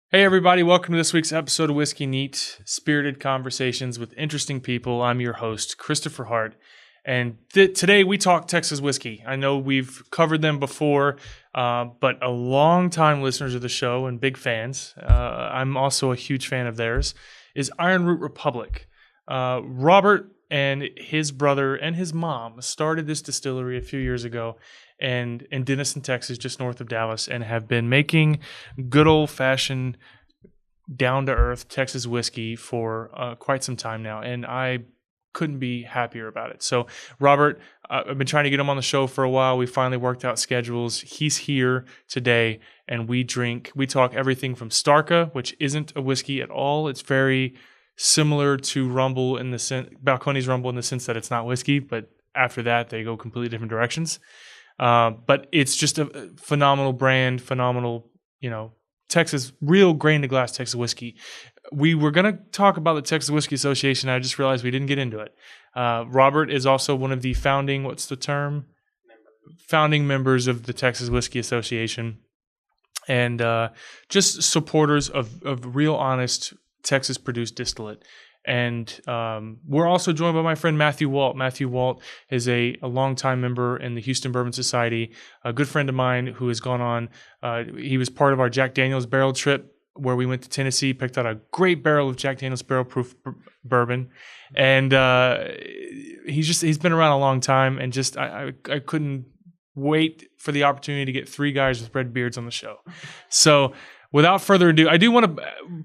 Hey everybody, welcome to this week's episode of Whiskey Neat, spirited conversations with interesting people. I'm your host, Kristopher Hart, and today we talk Texas whiskey. I know we've covered them before, but a long-time listeners of the show and big fans, I'm also a huge fan of theirs, is IronRoot Republic. Robert and his brother and his mom started this distillery a few years ago and in Denison, Texas, just north of Dallas, and have been making good old-fashioned, down-to-earth Texas whiskey for quite some time now, and I couldn't be happier about it. So, Robert, I've been trying to get him on the show for a while. We finally worked out schedules. He's here today, and we talk everything from Starka, which isn't a whiskey at all. It's very similar to Rumble in the sense, Balcones Rumble in the sense that it's not whiskey, but after that, they go completely different directions. But it's just a phenomenal brand, phenomenal, Texas, real grain to glass Texas whiskey. We were going to talk about the Texas Whiskey Association. I just realized we didn't get into it. Robert is also one of the founding members of the Texas Whiskey Association, and just supporters of real honest Texas produced distillate. And we're also joined by my friend Matthew Walt. Matthew Walt is a longtime member in the Houston Bourbon Society, a good friend of mine who has gone on. He was part of our Jack Daniel's barrel trip where we went to Tennessee, picked out a great barrel of Jack Daniel's barrel proof bourbon. And he's been around a long time, and just I couldn't wait for the opportunity to get three guys with red beards on the show. So, without further ado, I do want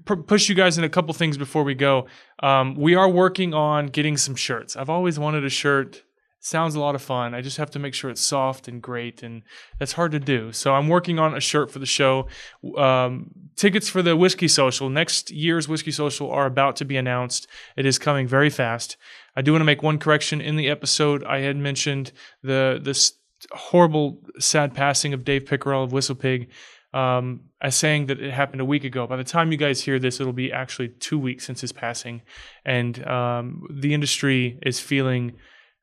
to push you guys in a couple things before we go. We are working on getting some shirts. I've always wanted a shirt. It sounds a lot of fun. I just have to make sure it's soft and great, and that's hard to do. So I'm working on a shirt for the show. Tickets for the Whiskey Social, next year's Whiskey Social, are about to be announced. It is coming very fast. I do want to make one correction. In the episode, I had mentioned this horrible, sad passing of Dave Pickerel of Whistle Pig, as saying that it happened a week ago. By the time you guys hear this, it'll be actually 2 weeks since his passing. And the industry is feeling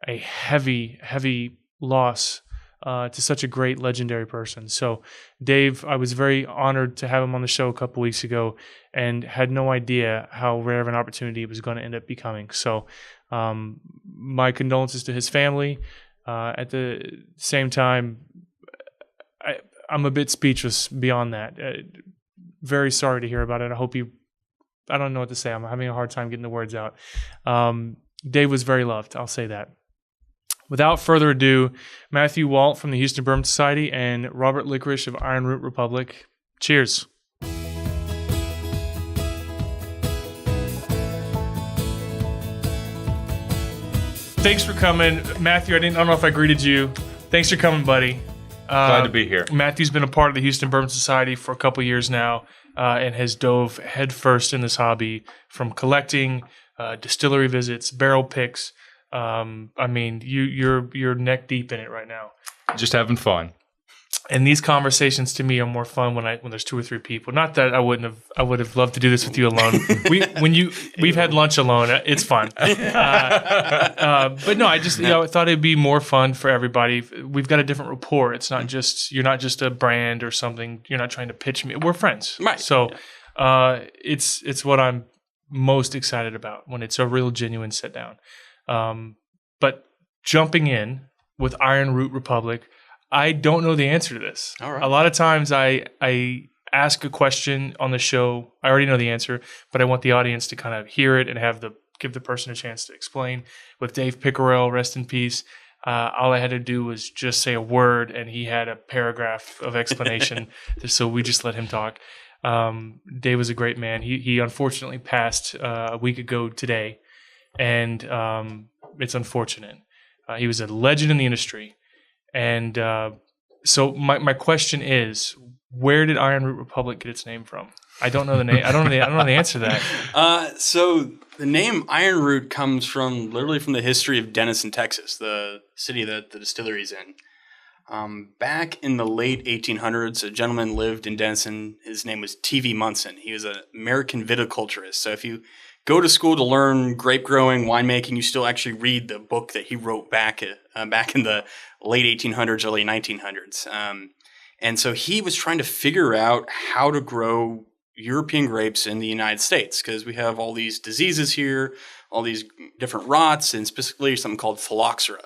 a heavy, heavy loss to such a great, legendary person. So Dave, I was very honored to have him on the show a couple weeks ago and had no idea how rare of an opportunity it was going to end up becoming. So my condolences to his family. At the same time, I'm a bit speechless beyond that. Very sorry to hear about it. I don't know what to say. I'm having a hard time getting the words out. Dave was very loved. I'll say that. Without further ado, Matthew Walt from the Houston Bourbon Society and Robert Likarish of IronRoot Republic. Cheers. Thanks for coming. Matthew, I don't know if I greeted you. Thanks for coming, buddy. Glad to be here. Matthew's been a part of the Houston Bourbon Society for a couple years now, and has dove headfirst in this hobby, from collecting, distillery visits, barrel picks. You're neck deep in it right now. Just having fun. And these conversations to me are more fun when there's two or three people. Not that I would have loved to do this with you alone. We've had lunch alone. It's fun. But no, I just I thought it'd be more fun for everybody. We've got a different rapport. It's not just you're not just a brand or something. You're not trying to pitch me. We're friends, right? So it's what I'm most excited about, when it's a real genuine sit down. But jumping in with IronRoot Republic, I don't know the answer to this. All right. A lot of times I ask a question on the show. I already know the answer, but I want the audience to kind of hear it and give the person a chance to explain. With Dave Pickerel, rest in peace, all I had to do was just say a word, and he had a paragraph of explanation. So we just let him talk. Dave was a great man. He unfortunately passed a week ago today, and it's unfortunate. He was a legend in the industry. And so my question is, where did IronRoot Republic get its name from? I don't know the name. I don't know the answer to that. So the name IronRoot comes literally from the history of Denison, Texas, the city that the distillery is in. Back in the late 1800s, a gentleman lived in Denison. His name was T.V. Munson. He was an American viticulturist. So if you go to school to learn grape growing, winemaking, you still actually read the book that he wrote back in the late 1800s, early 1900s. And so he was trying to figure out how to grow European grapes in the United States, because we have all these diseases here, all these different rots, and specifically something called phylloxera,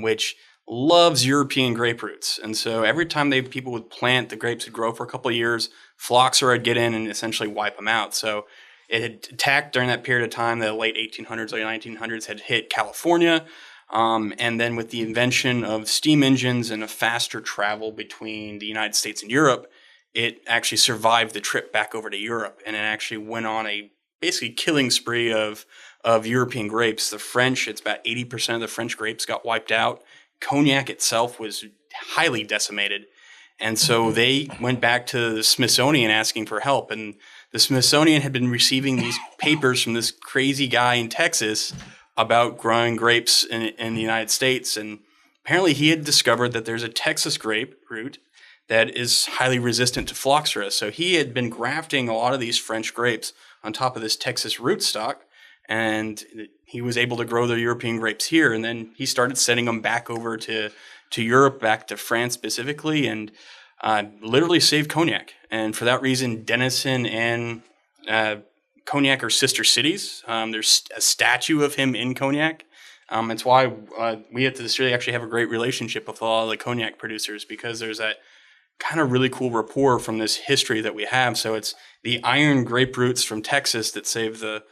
which loves European grape roots. And so every time people would plant, the grapes would grow for a couple of years, phylloxera would get in and essentially wipe them out. So it had attacked during that period of time, the late 1800s, early 1900s, had hit California. And then with the invention of steam engines and a faster travel between the United States and Europe, it actually survived the trip back over to Europe, and it actually went on a basically killing spree of European grapes. The French, it's about 80% of the French grapes got wiped out. Cognac itself was highly decimated. And so they went back to the Smithsonian asking for help. And the Smithsonian had been receiving these papers from this crazy guy in Texas about growing grapes in the United States. And apparently he had discovered that there's a Texas grape root that is highly resistant to phylloxera. So he had been grafting a lot of these French grapes on top of this Texas rootstock, and he was able to grow the European grapes here. And then he started sending them back over to Europe, back to France specifically, and literally saved Cognac. And for that reason, Denison and Cognac are sister cities. There's a statue of him in Cognac. It's why we at the distillery actually have a great relationship with a lot of the Cognac producers, because there's that kind of really cool rapport from this history that we have. So it's the iron grape roots from Texas that saved the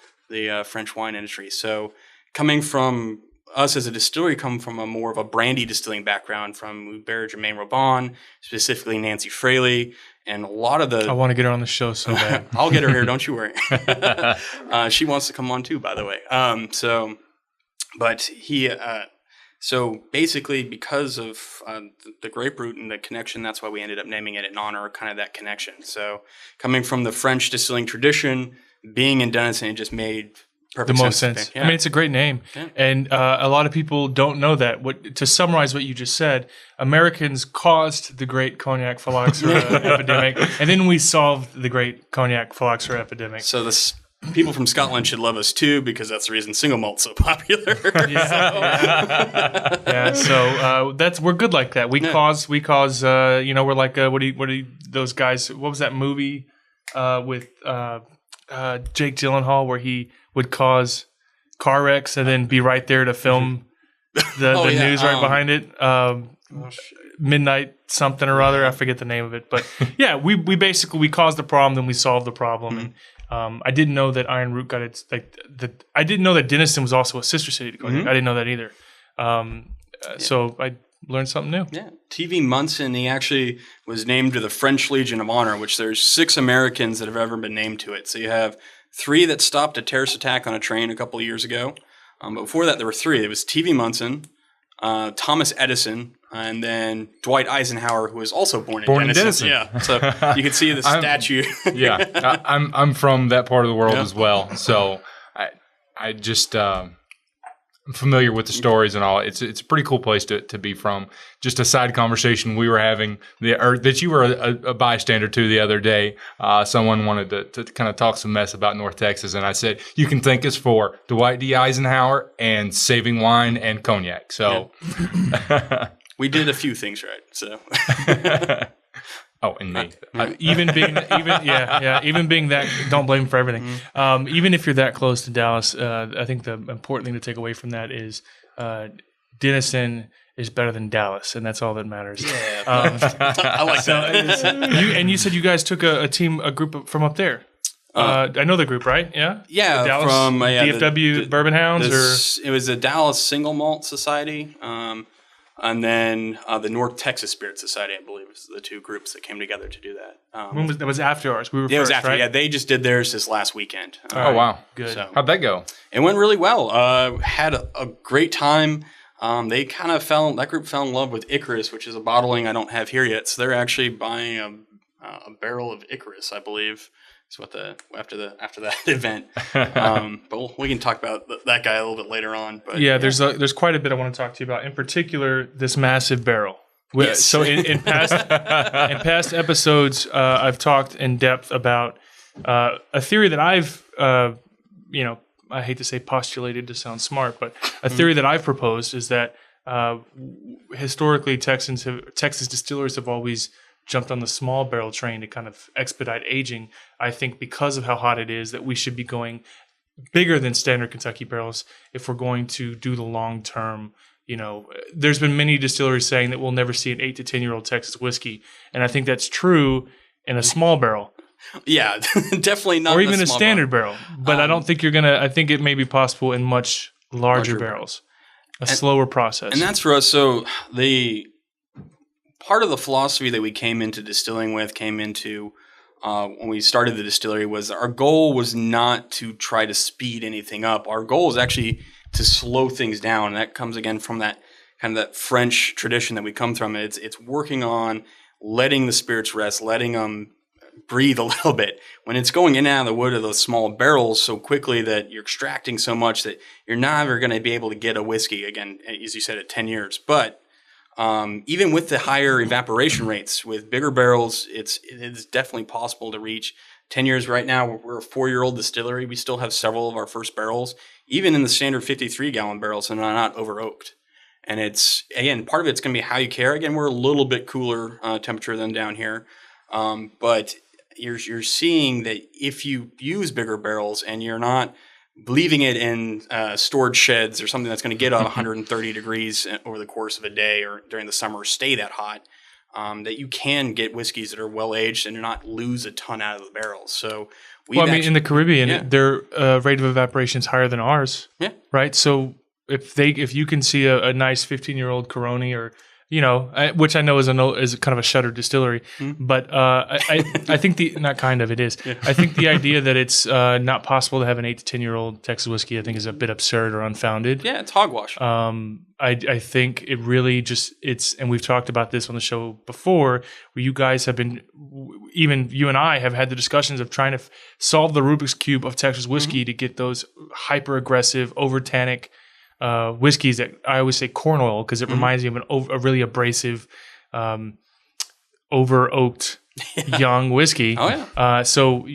French wine industry. So coming from us as a distillery, come from a more of a brandy distilling background from Hubert Germain Robin, specifically Nancy Fraley, and a lot of the... I want to get her on the show so bad. I'll get her here, don't you worry. She wants to come on too, by the way. So basically, because of the grapefruit and the connection, that's why we ended up naming it in honor of kind of that connection. So coming from the French distilling tradition, being in Denison, it just made perfect sense. Yeah. I mean, it's a great name. Yeah. And a lot of people don't know that. To summarize what you just said, Americans caused the great cognac phylloxera epidemic, and then we solved the great cognac phylloxera epidemic. So this... People from Scotland should love us too, because that's the reason single malt's so popular. So we're good like that. We cause. We're like what are those guys? What was that movie with Jake Gyllenhaal where he would cause car wrecks and then be right there to film the news right behind it? Midnight something or other. I forget the name of it, but yeah, we basically caused the problem, then we solved the problem. Mm-hmm. And I didn't know that IronRoot got its I didn't know that Denison was also a sister city to Cognac. Mm-hmm. I didn't know that either. So I learned something new. Yeah, T.V. Munson, he actually was named to the French Legion of Honor, which there's 6 Americans that have ever been named to it. So you have 3 that stopped a terrorist attack on a train a couple of years ago. But before that, there were 3. It was T.V. Munson, Thomas Edison, and then Dwight Eisenhower, who was also born in Denison. Yeah, so you can see the statue. I'm from that part of the world as well, so I just I'm familiar with the stories and all. It's a pretty cool place to be from. Just a side conversation we were having that you were a bystander to the other day. Someone wanted to kind of talk some mess about North Texas, and I said you can thank us for Dwight D. Eisenhower and saving wine and cognac. So. Yeah. We did a few things right, so. And me. Even being that, don't blame for everything. Mm-hmm. Even if you're that close to Dallas, I think the important thing to take away from that is Denison is better than Dallas, and that's all that matters. Yeah, I like that. You said you guys took a group from up there. I know the group, right? Yeah? Yeah, the Dallas from DFW Bourbon Hounds? It was the Dallas Single Malt Society. And then the North Texas Spirit Society, I believe, was the 2 groups that came together to do that. It was after ours. We were first, it was after, right? Yeah, they just did theirs this last weekend. Wow. Good. So, how'd that go? It went really well. Had a great time. They kind of that group fell in love with Icarus, which is a bottling I don't have here yet. So they're actually buying a barrel of Icarus, I believe. Is what after that event. But we can talk about that guy a little bit later on. But yeah, there's quite a bit I want to talk to you about. In particular, this massive barrel. Yes. So in past episodes, I've talked in depth about a theory that I've I hate to say postulated to sound smart, but a theory that I've proposed is that historically Texas distillers have always jumped on the small barrel train to kind of expedite aging. I think because of how hot it is, that we should be going bigger than standard Kentucky barrels if we're going to do the long term. There's been many distilleries saying that we'll never see an 8 to 10-year-old Texas whiskey, and I think that's true in a small barrel. Yeah, definitely not. Or even a standard barrel. But I don't think you're gonna. I think it may be possible in much larger barrels. A slower process. And that's for us. So the part of the philosophy that we came into distilling with, when we started the distillery, was our goal was not to try to speed anything up. Our goal is actually to slow things down. And that comes again from that kind of that French tradition that we come from. It's working on letting the spirits rest, letting them breathe a little bit. When it's going in and out of the wood of those small barrels so quickly that you're extracting so much that you're never going to be able to get a whiskey again, as you said, at 10 years. But even with the higher evaporation rates with bigger barrels, it is definitely possible to reach 10 years. Right now, we're a 4-year-old distillery. We still have several of our first barrels, even in the standard 53-gallon barrels, and are not over oaked. And it's, again, part of it's going to be how you care. Again, we're a little bit cooler temperature than down here. But you're seeing that if you use bigger barrels and you're not leaving it in storage sheds or something that's going to get 130 degrees over the course of a day or during the summer stay that hot, that you can get whiskeys that are well aged and not lose a ton out of the barrels. So in the Caribbean, their rate of evaporation is higher than ours. Yeah. Right. So if you can see a nice 15-year-old Coroni or which I know is kind of a shuttered distillery, but I think it is. Yeah. I think the idea that it's not possible to have an 8 to 10-year-old Texas whiskey, I think, is a bit absurd or unfounded. Yeah, it's hogwash. I think it really and we've talked about this on the show before, where you guys have been, even you and I have had the discussions of trying to solve the Rubik's Cube of Texas whiskey to get those hyper aggressive, over tannic whiskeys that I always say corn oil because it reminds me of a really abrasive, over oaked young whiskey. Oh yeah. So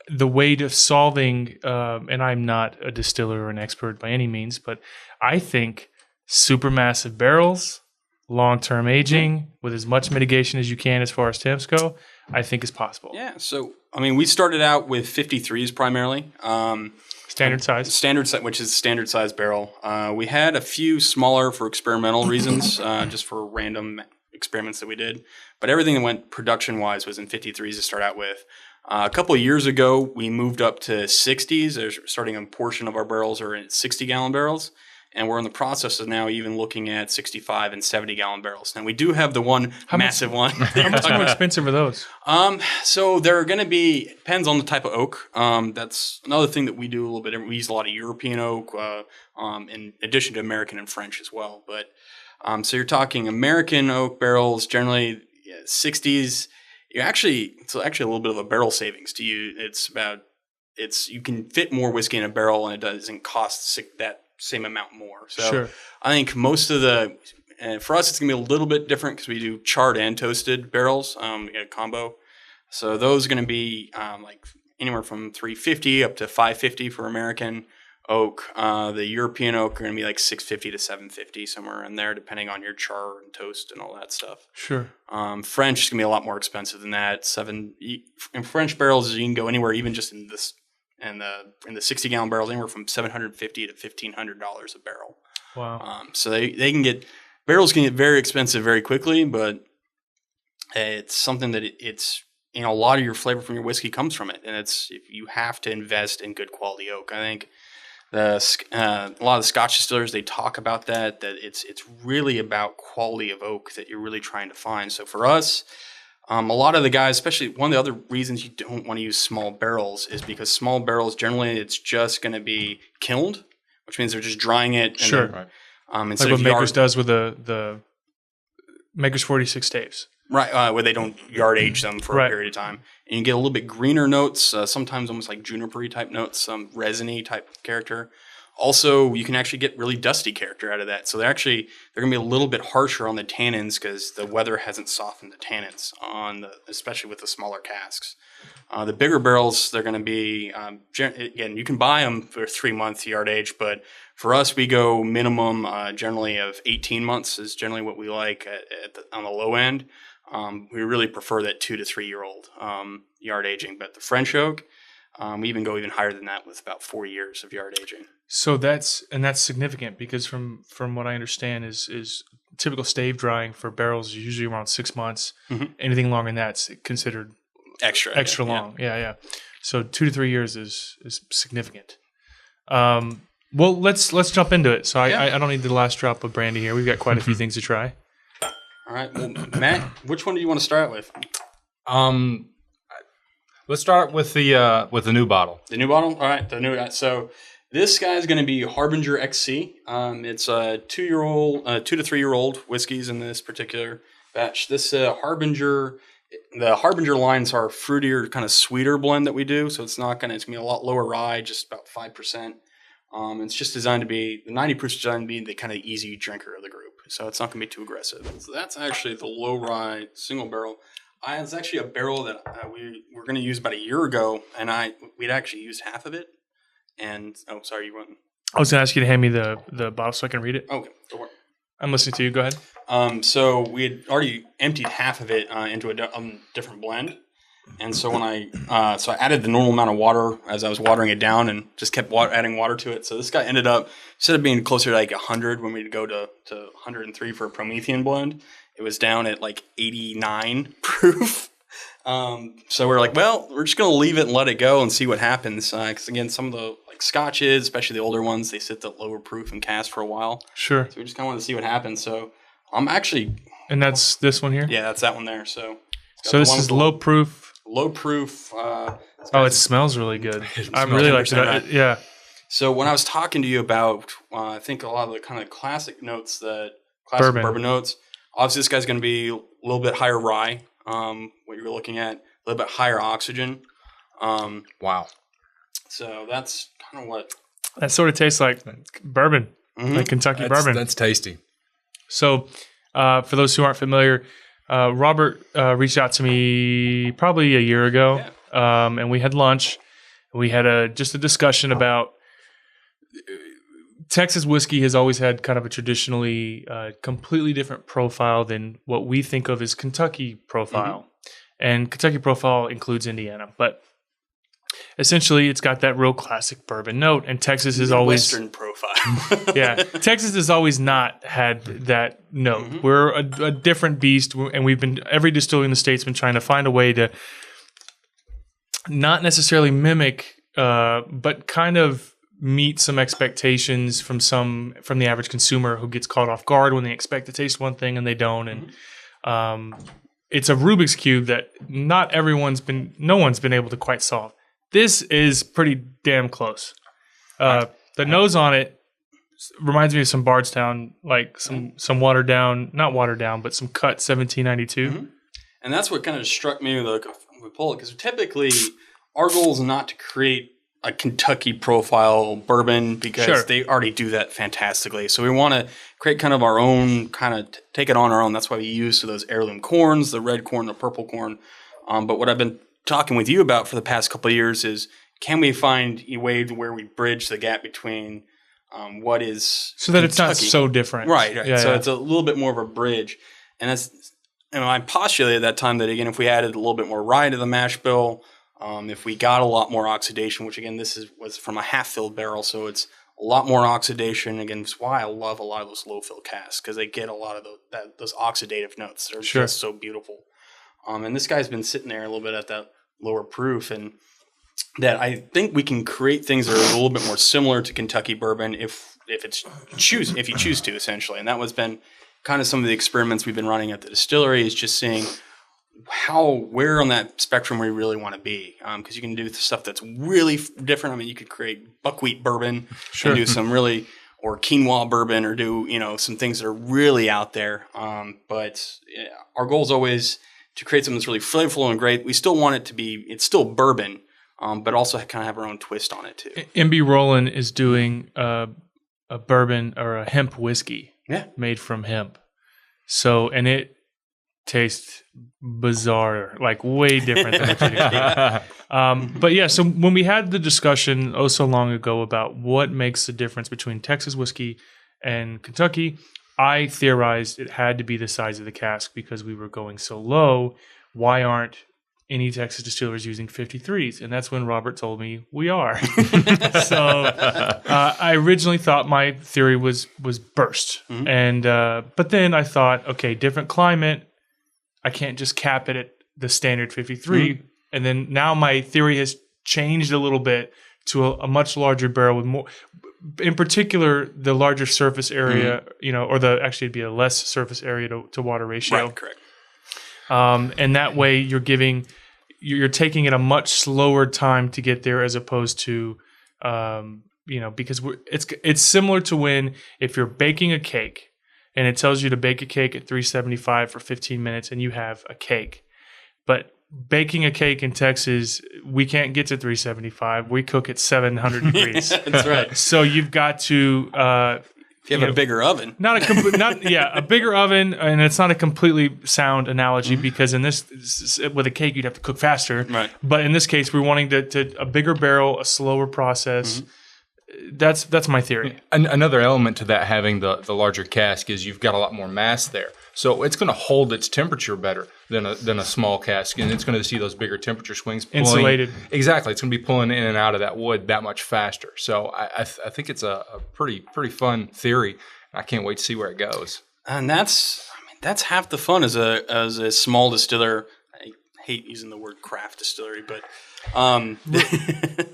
the way to solving, and I'm not a distiller or an expert by any means, but I think supermassive barrels, long-term aging with as much mitigation as you can as far as temps go, I think is possible. Yeah. So we started out with 53s primarily. Standard size, which is standard size barrel. We had a few smaller for experimental reasons, just for random experiments that we did. But everything that went production wise was in 53s to start out with. A couple of years ago, we moved up to 60s. There's starting a portion of our barrels are in 60-gallon barrels. And we're in the process of now even looking at 65 and 70-gallon barrels. Now, we do have the massive one. How much more expensive are those? So they're going to be, depends on the type of oak. That's another thing that we do a little bit. We use a lot of European oak in addition to American and French as well. But so you're talking American oak barrels, generally 60s. It's actually a little bit of a barrel savings to you. You can fit more whiskey in a barrel and it doesn't cost that same amount more. So sure. I think most of for us, it's going to be a little bit different because we do charred and toasted barrels. We get a combo. So those are going to be like anywhere from $350 up to $550 for American oak. The European oak are going to be like $650 to $750, somewhere in there, depending on your char and toast and all that stuff. Sure. French is going to be a lot more expensive than that. In French barrels, you can go anywhere, even just in this. And in the 60-gallon barrels, anywhere from $750 to $1,500 a barrel. Wow! So barrels can get very expensive very quickly, but it's something that a lot of your flavor from your whiskey comes from it, and you have to invest in good quality oak. I think a lot of the Scotch distillers, they talk about that it's really about quality of oak that you're really trying to find. So for us. A lot of the guys, especially one of the other reasons you don't want to use small barrels is because small barrels, generally, it's just going to be kilned, which means they're just drying it. Sure. Right. Like what Makers does with the Makers 46 staves. Right, where they don't yard age them for a period of time. And you get a little bit greener notes, sometimes almost like juniper-y type notes, some resiny type character. Also, you can actually get really dusty character out of that. So they're going to be a little bit harsher on the tannins because the weather hasn't softened the tannins especially with the smaller casks. The bigger barrels, they're going to be, again, you can buy them for 3 months yard age, but for us, we go minimum generally of 18 months is generally what we like on the low end. We really prefer that 2 to 3 year old yard aging. But the French oak, we even go even higher than that with about 4 years of yard aging. So that's significant because from what I understand is typical stave drying for barrels is usually around 6 months. Mm-hmm. Anything longer than that's considered extra long. Yeah. So 2 to 3 years is significant. Well, let's jump into it. So I don't need the last drop of brandy here. We've got quite a few things to try. All right. Well, Matt, which one do you want to start with? Let's start with the new bottle. The new bottle? All right. The new. So this guy is going to be Harbinger XC. It's a 2 to 3 year old whiskeys in this particular batch. This Harbinger, the Harbinger lines are fruitier, kind of sweeter blend that we do. So it's going to be a lot lower rye, just about 5%. It's just designed to be, the 90 proof is designed to be the kind of easy drinker of the group. So it's not going to be too aggressive. So that's actually the low rye single barrel. It's actually a barrel that we were going to use about a year ago, and we'd actually used half of it. And, oh, sorry, you went. I was going to ask you to hand me the bottle so I can read it. Okay, go work. I'm listening to you. Go ahead. So we had already emptied half of it into a different blend. And so when I added the normal amount of water as I was watering it down and just kept adding water to it. So this guy ended up, instead of being closer to like 100 when we'd go to 103 for a Promethean blend, it was down at like 89 proof. So we're like, well, we're just going to leave it and let it go and see what happens. Because again, some of the like scotches, especially the older ones, they sit at lower proof and cast for a while. Sure. So we just kind of wanted to see what happens. So I'm actually... And that's this one here? Yeah, that's that one there. So this is low proof. Low proof. It smells really good. I really like it. Yeah. So when I was talking to you about, I think a lot of the kind of classic notes, bourbon notes, obviously this guy's going to be a little bit higher rye, what you're looking at, a little bit higher oxygen. Wow. So that's kind of what. That sort of tastes like bourbon, like Kentucky bourbon. That's tasty. So for those who aren't familiar, Robert reached out to me probably a year ago, and we had lunch. We had just a discussion about Texas whiskey has always had kind of a traditionally completely different profile than what we think of as Kentucky profile. And Kentucky profile includes Indiana, but essentially it's got that real classic bourbon note, and Texas is always Western profile. Yeah, Texas has always not had that note. We're a different beast, and every distillery in the state's been trying to find a way to not necessarily mimic, but kind of meet some expectations from the average consumer who gets caught off guard when they expect to taste one thing and they don't. And it's a Rubik's Cube that no one's been able to quite solve. This is pretty damn close. The nose on it reminds me of some Bardstown, like some watered down, not watered down, but some cut 1792. And that's what kind of struck me with Pullet, because typically our goal is not to create a Kentucky profile bourbon because they already do that fantastically. So we want to create kind of our own, take it on our own. That's why we use those heirloom corns, the red corn, the purple corn. But what I've been talking with you about for the past couple of years is, can we find a way where we bridge the gap between what is so that Kentucky. It's not so different, right? So it's a little bit more of a bridge, and that's I postulated at that time that again, if we added a little bit more rye to the mash bill, if we got a lot more oxidation, which again was from a half filled barrel, so it's a lot more oxidation. Again, that's why I love a lot of those low fill casks, because they get a lot of those oxidative notes. They're just so beautiful. And this guy's been sitting there a little bit at that lower proof, and that I think we can create things that are a little bit more similar to Kentucky bourbon if you choose to, essentially. And that was been kind of some of the experiments we've been running at the distillery, is just seeing where on that spectrum we really want to be. Because you can do stuff that's really different. I mean, you could create buckwheat bourbon and do some really, or quinoa bourbon, or do, some things that are really out there. But our goal is always to create something that's really flavorful and great. We still want it to be, it's still bourbon, but also kind of have our own twist on it too. MB Roland is doing a bourbon or a hemp whiskey made from hemp. So, and it tastes bizarre, like way different than what you'd expect. But yeah, so when we had the discussion so long ago about what makes the difference between Texas whiskey and Kentucky, I theorized it had to be the size of the cask because we were going so low. Why aren't any Texas distillers using 53s? And that's when Robert told me we are. So I originally thought my theory was burst. And but then I thought, okay, different climate. I can't just cap it at the standard 53. And then now my theory has changed a little bit to a much larger barrel with more, in particular, the larger surface area, or it'd be a less surface area to water ratio. Right, correct. And that way you're taking it a much slower time to get there as opposed to, because it's similar to when if you're baking a cake and it tells you to bake a cake at 375 for 15 minutes and you have a cake. But baking a cake in Texas, we can't get to 375. We cook at 700 degrees. That's right. So you've got to... if you have a bigger oven. A bigger oven, and it's not a completely sound analogy because in this with a cake you'd have to cook faster. Right. But in this case, we're wanting to a bigger barrel, a slower process. That's my theory. Another element to that having the larger cask is you've got a lot more mass there. So it's going to hold its temperature better than a small cask, and it's going to see those bigger temperature swings. Insulated. Exactly. It's going to be pulling in and out of that wood that much faster. So I think it's a pretty fun theory. I can't wait to see where it goes. And that's half the fun as a small distiller. I hate using the word craft distillery, but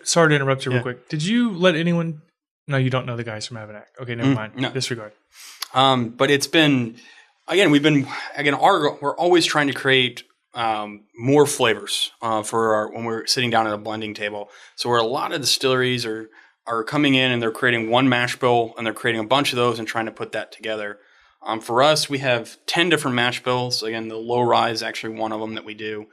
sorry to interrupt you real quick. Did you let anyone? No, you don't know the guys from Avanac. Okay, never mind. No. Disregard. But it's been. Again, we're always trying to create more flavors when we're sitting down at a blending table. So where a lot of distilleries are coming in and they're creating one mash bill and they're creating a bunch of those and trying to put that together. For us, we have 10 different mash bills. Again, the low rye is actually one of them that we do.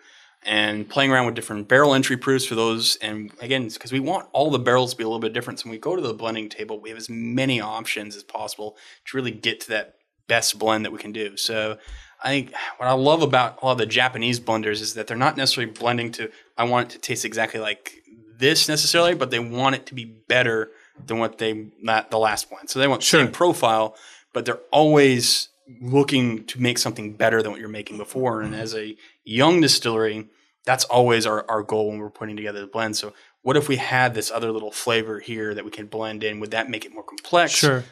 And playing around with different barrel entry proofs for those. And again, it's because we want all the barrels to be a little bit different. So when we go to the blending table, we have as many options as possible to really get to that best blend that we can do. So I think what I love about a lot of the Japanese blenders is that they're not necessarily blending to, I want it to taste exactly like this necessarily, but they want it to be better than the last blend. So they want the same profile, but they're always looking to make something better than what you're making before. And as a young distillery, that's always our goal when we're putting together the blend. So what if we had this other little flavor here that we can blend in? Would that make it more complex? Sure.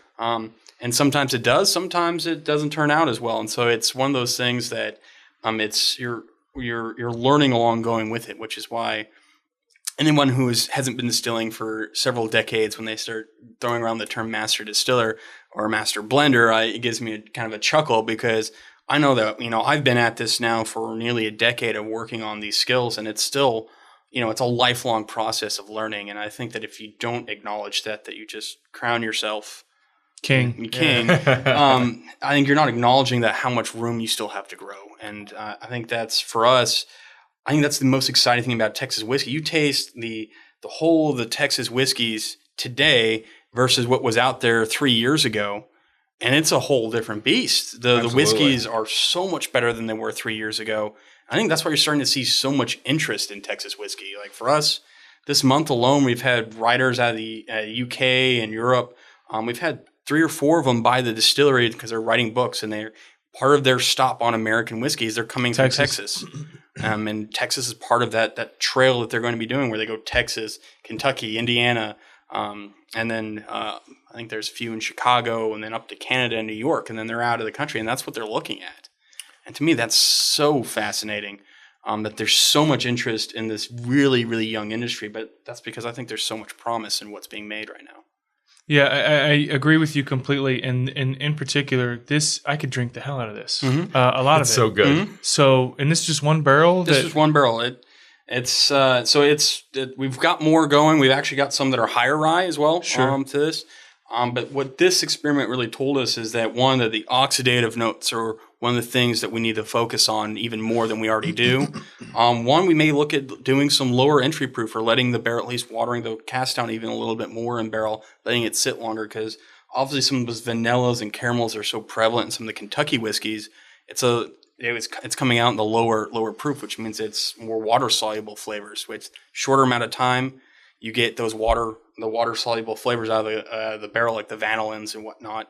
And sometimes it does. Sometimes it doesn't turn out as well. And so it's one of those things that it's you're learning along going with it, which is why anyone who hasn't been distilling for several decades, when they start throwing around the term master distiller or master blender, it gives me kind of a chuckle because I know that I've been at this now for nearly a decade of working on these skills, and it's still it's a lifelong process of learning. And I think that if you don't acknowledge that you just crown yourself king. I think you're not acknowledging that how much room you still have to grow. And I think that's for us. I think that's the most exciting thing about Texas whiskey. You taste the whole of the Texas whiskeys today versus what was out there 3 years ago, and it's a whole different beast. The whiskeys are so much better than they were 3 years ago. I think that's why you're starting to see so much interest in Texas whiskey. Like for us, this month alone, we've had writers out of the UK and Europe. We've had 3 or 4 of them by the distillery because they're writing books, and they're part of their stop on American whiskeys. They're coming from Texas. And Texas is part of that trail that they're going to be doing, where they go Texas, Kentucky, Indiana, and then I think there's a few in Chicago, and then up to Canada and New York, and then they're out of the country, and that's what they're looking at. And to me, that's so fascinating that there's so much interest in this really, really young industry. But that's because I think there's so much promise in what's being made right now. Yeah, I agree with you completely. And in particular, I could drink the hell out of this. A lot of it. So good. So, and this is just one barrel? This is one barrel. We've got more going. We've actually got some that are higher rye as well to this. But what this experiment really told us is that the oxidative notes are one of the things that we need to focus on even more than we already do. We may look at doing some lower entry proof, or letting the barrel, at least watering the cask down even a little bit more in barrel, letting it sit longer, because obviously some of those vanillas and caramels are so prevalent in some of the Kentucky whiskeys. It's coming out in the lower proof, which means it's more water soluble flavors. With shorter amount of time, you get those the water soluble flavors out of the barrel, like the vanillins and whatnot.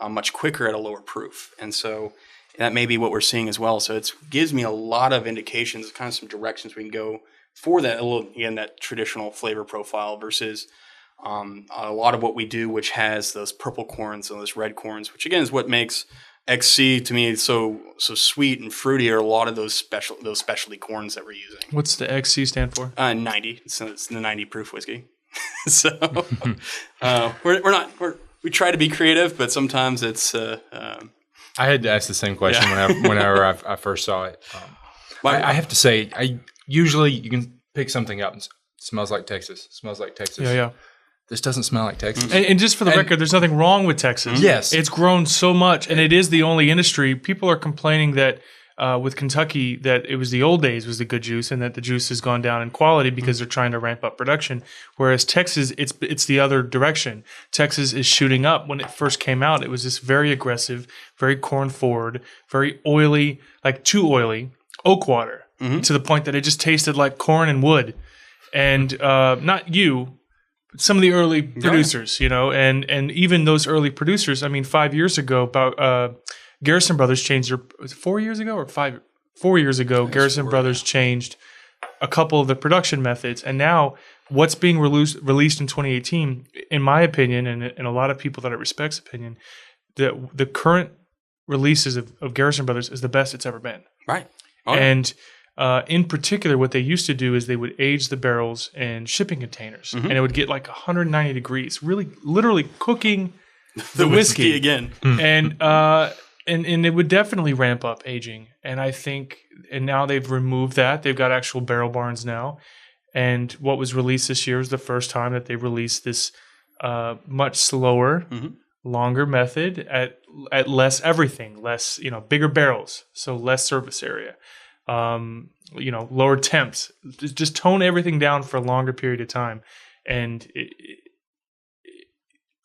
much quicker at a lower proof. And so that may be what we're seeing as well. So it gives me a lot of indications, kind of some directions we can go for that, again, that traditional flavor profile versus a lot of what we do, which has those purple corns and those red corns, which again is what makes XC to me so sweet and fruity, are a lot of those specialty corns that we're using. What's the XC stand for? 90. So it's the 90 proof whiskey. So we try to be creative, but sometimes it's. I had to ask the same question whenever I first saw it. I have to say, usually you can pick something up and it smells like Texas. Smells like Texas. Yeah. This doesn't smell like Texas. And just for the record, there's nothing wrong with Texas. Yes. It's grown so much, and it is the only industry. People are complaining that with Kentucky that it was the old days was the good juice, and that the juice has gone down in quality because they're trying to ramp up production. Whereas Texas, it's the other direction. Texas is shooting up. When it first came out, it was this very aggressive, very corn forward, very oily, like too oily, oak water, to the point that it just tasted like corn and wood. And not you, but some of the early producers, and even those early producers. I mean, 5 years ago, about Garrison Brothers changed their. Was it 4 years ago or 4 years ago? Garrison Brothers changed a couple of the production methods, and now what's being released in 2018, in my opinion, and a lot of people that I respect's opinion, the current releases of Garrison Brothers is the best it's ever been. Right. And in particular, what they used to do is they would age the barrels in shipping containers, and it would get like 190 degrees, really, literally cooking the whiskey again. And it would definitely ramp up aging. And I think, and now they've removed that. They've got actual barrel barns now. And what was released this year is the first time that they released this much slower, longer method at less everything, less, bigger barrels, so less surface area. Lower temps, just tone everything down for a longer period of time. And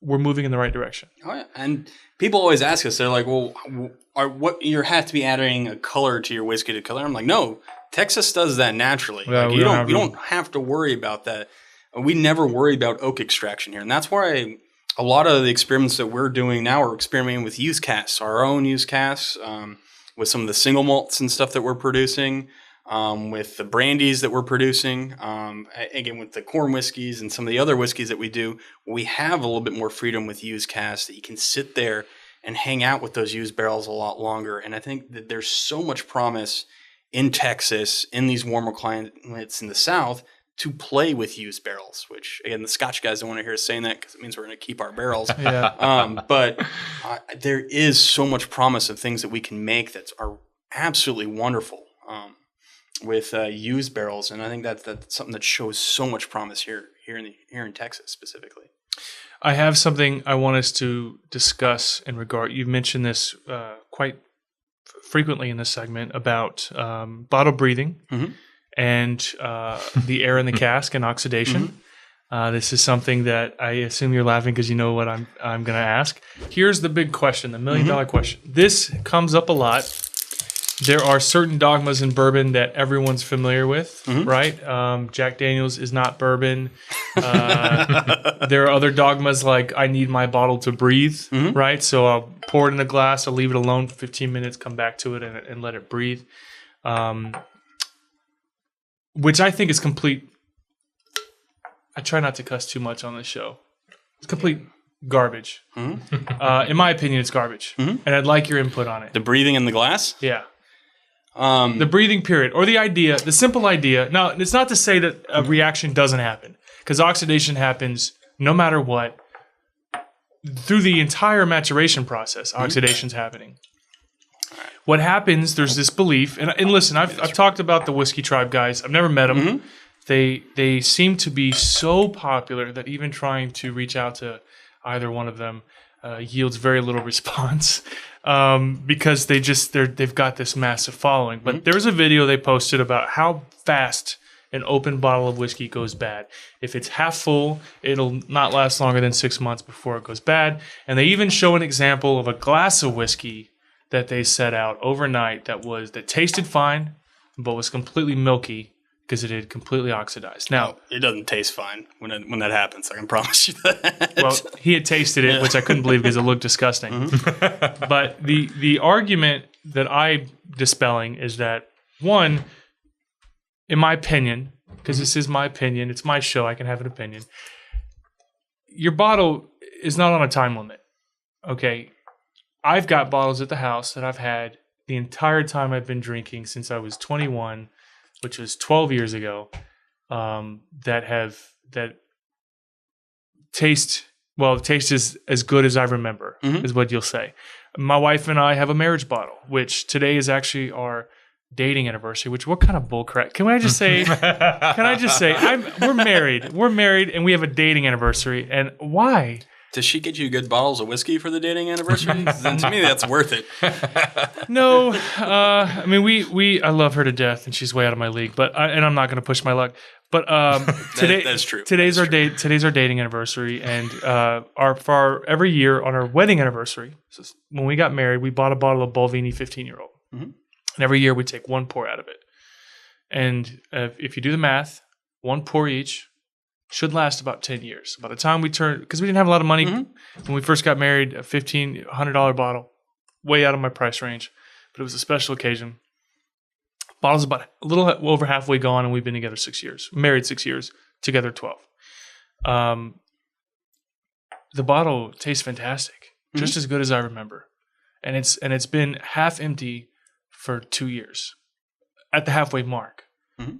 we're moving in the right direction. Oh yeah, and people always ask us, they're like, "Well, you have to be adding a color to your whiskey to color?" I'm like, "No, Texas does that naturally. Yeah, you don't have to worry about that. We never worry about oak extraction here, and that's why a lot of the experiments that we're doing now are experimenting with use casks, our own use casks, with some of the single malts and stuff that we're producing." With the brandies that we're producing, again, with the corn whiskeys and some of the other whiskeys that we do, we have a little bit more freedom with used casks that you can sit there and hang out with those used barrels a lot longer. And I think that there's so much promise in Texas, in these warmer climates in the South, to play with used barrels, which, again, the Scotch guys don't want to hear us saying that because it means we're going to keep our barrels. But there is so much promise of things that we can make that are absolutely wonderful. With used barrels, and I think that's something that shows so much promise here in Texas specifically. I have something I want us to discuss in regard. You've mentioned this quite frequently in this segment about bottle breathing and the air in the cask and oxidation. This is something that I assume you're laughing because you know what I'm going to ask. Here's the big question, the $1 million question. This comes up a lot. There are certain dogmas in bourbon that everyone's familiar with, right? Jack Daniel's is not bourbon. There are other dogmas like I need my bottle to breathe, right? So I'll pour it in a glass, I'll leave it alone for 15 minutes, come back to it and let it breathe, which I think is complete. I try not to cuss too much on this show. It's complete garbage. In my opinion, it's garbage. And I'd like your input on it. The breathing in the glass? Yeah. The breathing period, or the simple idea. Now, it's not to say that a reaction doesn't happen, because oxidation happens no matter what. Through the entire maturation process, oxidation's happening. What happens, there's this belief, and listen, I've talked about the Whiskey Tribe guys. I've never met them. They seem to be so popular that even trying to reach out to either one of them yields very little response. Because they've got this massive following. But there's a video they posted about how fast an open bottle of whiskey goes bad. If it's half full, it'll not last longer than 6 months before it goes bad. And they even show an example of a glass of whiskey that they set out overnight that tasted fine, but was completely milky because it had completely oxidized. Now, it doesn't taste fine when that happens. I can promise you that. well, he had tasted it, which I couldn't believe because it looked disgusting. But the argument that I'm dispelling is that, one, in my opinion, because this is my opinion, it's my show, I can have an opinion, your bottle is not on a time limit. Okay? I've got bottles at the house that I've had the entire time I've been drinking since I was 21, which was 12 years ago, that taste is as good as I remember, is what you'll say. My wife and I have a marriage bottle, which today is actually our dating anniversary. Which, what kind of bullcrap? Can I just say? We're married, and we have a dating anniversary. And why? Does she get you good bottles of whiskey for the dating anniversary? Then to me, that's worth it. No, I mean I love her to death, and she's way out of my league. But and I'm not going to push my luck. But today, that's true. Today's our dating anniversary, and every year on our wedding anniversary, so when we got married, we bought a bottle of Bolvini 15-year-old, and every year we take one pour out of it. And if you do the math, one pour each should last about 10 years. By the time we turn, because we didn't have a lot of money when we first got married, a $1,500 bottle, way out of my price range, but it was a special occasion. Bottle's about a little over halfway gone, and we've been together 6 years. Married 6 years, together 12. The bottle tastes fantastic, just as good as I remember, and it's been half empty for 2 years, at the halfway mark.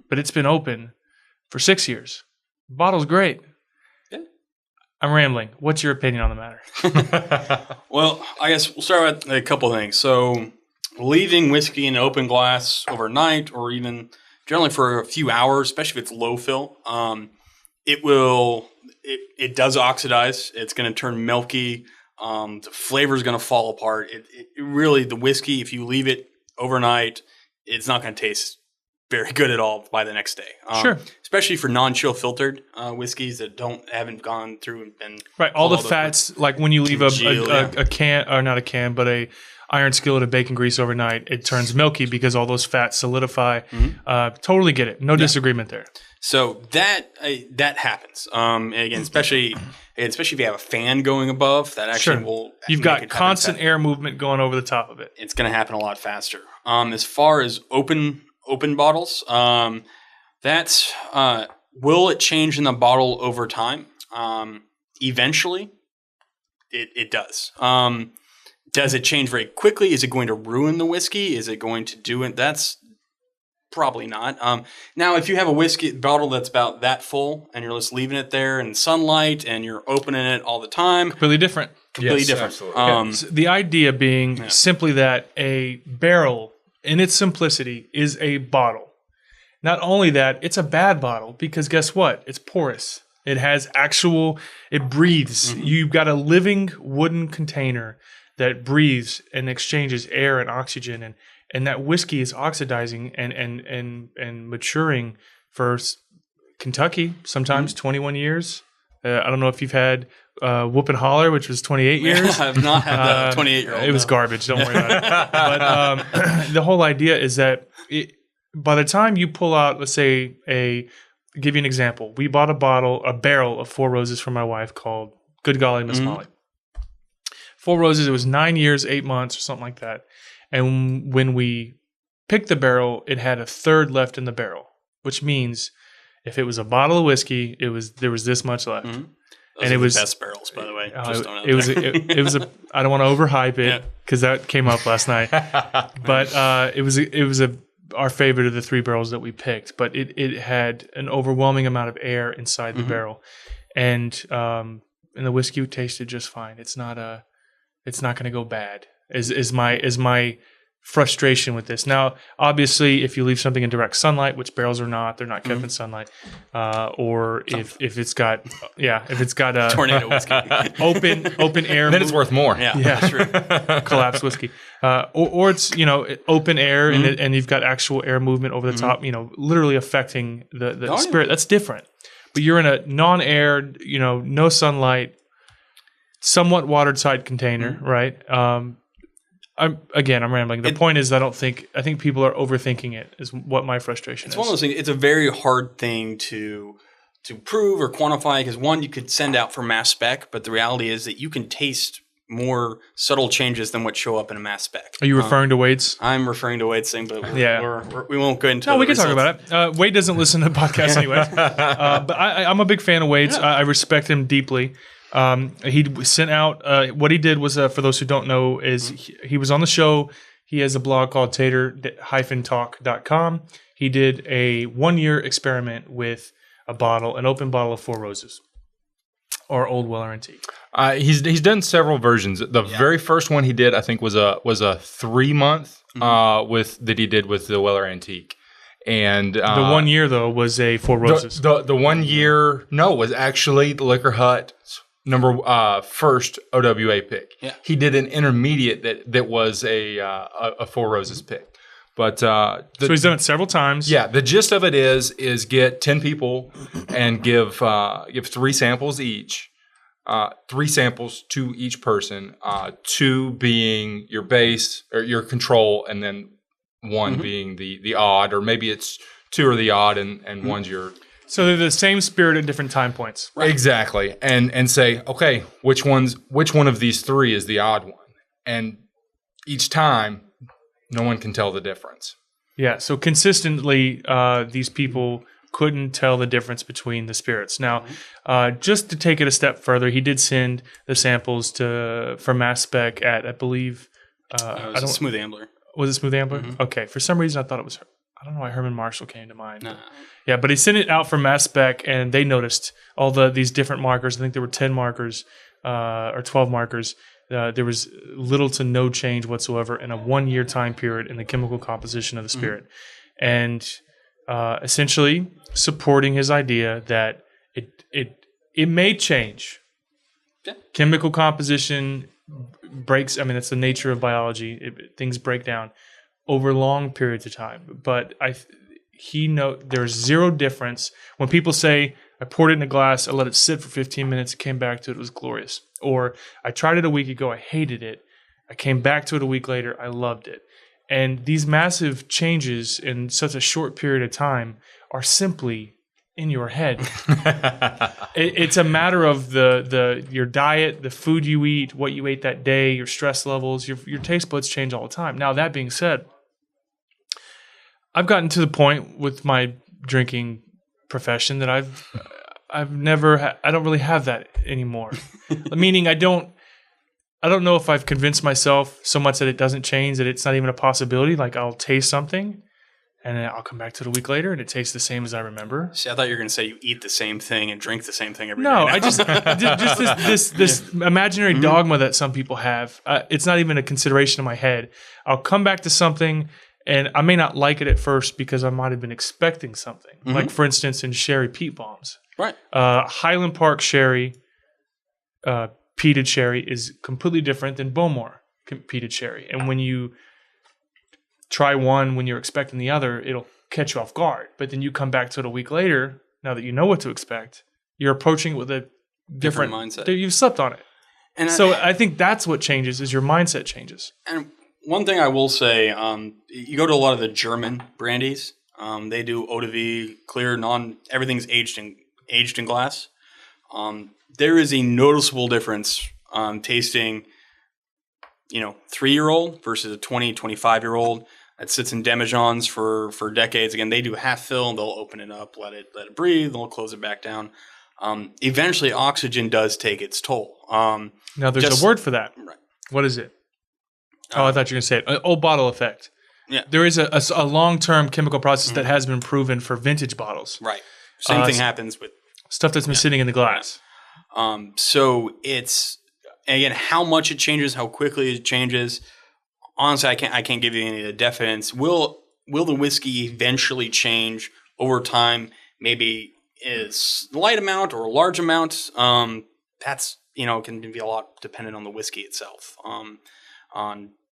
But it's been open for 6 years. Bottle's great. Yeah. I'm rambling. What's your opinion on the matter? Well, I guess we'll start with a couple of things. So, leaving whiskey in an open glass overnight, or even generally for a few hours, especially if it's low fill, it does oxidize. It's going to turn milky. The flavor is going to fall apart. It really, the whiskey, if you leave it overnight, it's not going to taste very good at all by the next day. Sure. Especially for non-chill filtered whiskeys that haven't gone through and been right. All the fats, like when you leave a can, or not a can, but a iron skillet of bacon grease overnight, it turns milky because all those fats solidify. Totally get it. No disagreement there. So that happens. And again, especially if you have a fan going above, that actually will. You've got constant air movement going over the top of it. It's going to happen a lot faster. As far as open bottles, that's will it change in the bottle over time? Eventually, it does. Does it change very quickly? Is it going to ruin the whiskey? Is it going to do it? That's probably not. Now, if you have a whiskey bottle that's about that full and you're just leaving it there in sunlight and you're opening it all the time, completely different. Completely different. So the idea being simply that a barrel, in its simplicity, is a bottle. Not only that, it's a bad bottle because guess what? It's porous. It has it breathes. You've got a living wooden container that breathes and exchanges air and oxygen, and that whiskey is oxidizing and maturing for Kentucky, sometimes 21 years. I don't know if you've had Whoop and Holler, which was 28 years. I have not had the 28-year-old. It was garbage. Don't worry about it. But the whole idea is that by the time you pull out, let's say, give you an example. We bought a barrel of Four Roses for my wife called Good Golly Miss Molly. Four Roses, it was 9 years, 8 months, or something like that. And when we picked the barrel, it had a third left in the barrel, which means if it was a bottle of whiskey, there was this much left. Those are the best barrels, by the way. It was I don't want to overhype it because that came up last night, but it was our favorite of the three barrels that we picked. But it had an overwhelming amount of air inside the barrel, and the whiskey tasted just fine. It's not going to go bad. Is my frustration with this. Now, obviously, if you leave something in direct sunlight, which barrels are not, they're not kept in sunlight, or if it's got a tornado whiskey, open air, then it's worth more. Yeah, that's true. Collapsed whiskey, or it's open air and you've got actual air movement over the top, literally affecting the spirit. That's different. But you're in a non-air, no sunlight, somewhat watered side container, right? I'm rambling. The point is, I think people are overthinking it. Is what my frustration is. It's one of those things. It's a very hard thing to prove or quantify because one, you could send out for mass spec, but the reality is that you can taste more subtle changes than what show up in a mass spec. Are you referring to Wade's? I'm referring to Wade's thing, but we won't go into. No, we can talk about it. Wade doesn't listen to podcasts anyway, but I'm a big fan of Wade's. Yeah. I respect him deeply. He sent out what he did was for those who don't know is he was on the show. He has a blog called tater-talk.com. He did a 1-year experiment with an open bottle of Four Roses or Old Weller Antique. He's done several versions. The very first one he did, I think, was a 3-month that he did with the Weller Antique. And the 1 year though was a Four Roses. The 1 year was actually the Liquor Hut first OWA pick. Yeah. He did an intermediate that was a Four Roses pick. But so he's done it several times. Yeah, the gist of it is get 10 people and give 3 samples each. 3 samples to each person, 2 being your base or your control, and then 1 being the odd, or maybe it's 2 are the odd and 1's your. So they're the same spirit at different time points. Right? Exactly, and say, okay, which one of these 3 is the odd one, and each time, no one can tell the difference. Yeah, so consistently, these people couldn't tell the difference between the spirits. Now, just to take it a step further, he did send the samples for mass spec at, I believe, Smooth Ambler. Was it Smooth Ambler? Mm-hmm. Okay. For some reason, I thought it was. I don't know why Herman Marshall came to mind. No. Yeah, but he sent it out for mass spec, and they noticed all these different markers. I think there were 10 markers or 12 markers. There was little to no change whatsoever in a 1-year time period in the chemical composition of the spirit. And essentially supporting his idea that it may change. Yeah. Chemical composition breaks. I mean, that's the nature of biology. Things break down over long periods of time. But there's zero difference when people say, I poured it in a glass, I let it sit for 15 minutes, it came back to it was glorious. Or I tried it a week ago, I hated it. I came back to it a week later, I loved it. And these massive changes in such a short period of time are simply in your head. It's a matter of your diet, the food you eat, what you ate that day, your stress levels, your taste buds change all the time. Now, that being said, I've gotten to the point with my drinking profession that I don't really have that anymore. Meaning I don't know if I've convinced myself so much that it doesn't change, that it's not even a possibility. Like I'll taste something and then I'll come back to it a week later and it tastes the same as I remember. See, I thought you were going to say you eat the same thing and drink the same thing every day. No, I just this imaginary dogma that some people have. It's not even a consideration in my head. I'll come back to something and I may not like it at first because I might have been expecting something. Mm-hmm. Like for instance, in sherry peat bombs. Right. Highland Park sherry, peated sherry is completely different than Bowmore peated sherry. And when you try one when you're expecting the other, it'll catch you off guard. But then you come back to it a week later, now that you know what to expect, you're approaching it with a different mindset. You've slept on it. And I think that's what changes is your mindset changes. And one thing I will say, you go to a lot of the German brandies. They do eau de vie, clear, everything's aged in glass. There is a noticeable difference tasting, 3-year-old versus a 20, 25-year-old that sits in demijohns for decades. Again, they do half fill. They'll open it up, let it breathe. They'll close it back down. Eventually, oxygen does take its toll. Now, there's a word for that. Right. What is it? I thought you were going to say it. Old bottle effect. Yeah. There is a long-term chemimal process that has been proven for vintage bottles. Right. Same thing happens with stuff that's been sitting in the glass. So it's, again, how much it changes, how quickly it changes. Honestly, I can't give you any of the definites. Will the whiskey eventually change over time? Maybe a slight amount or a large amount. That's can be a lot dependent on the whiskey itself. On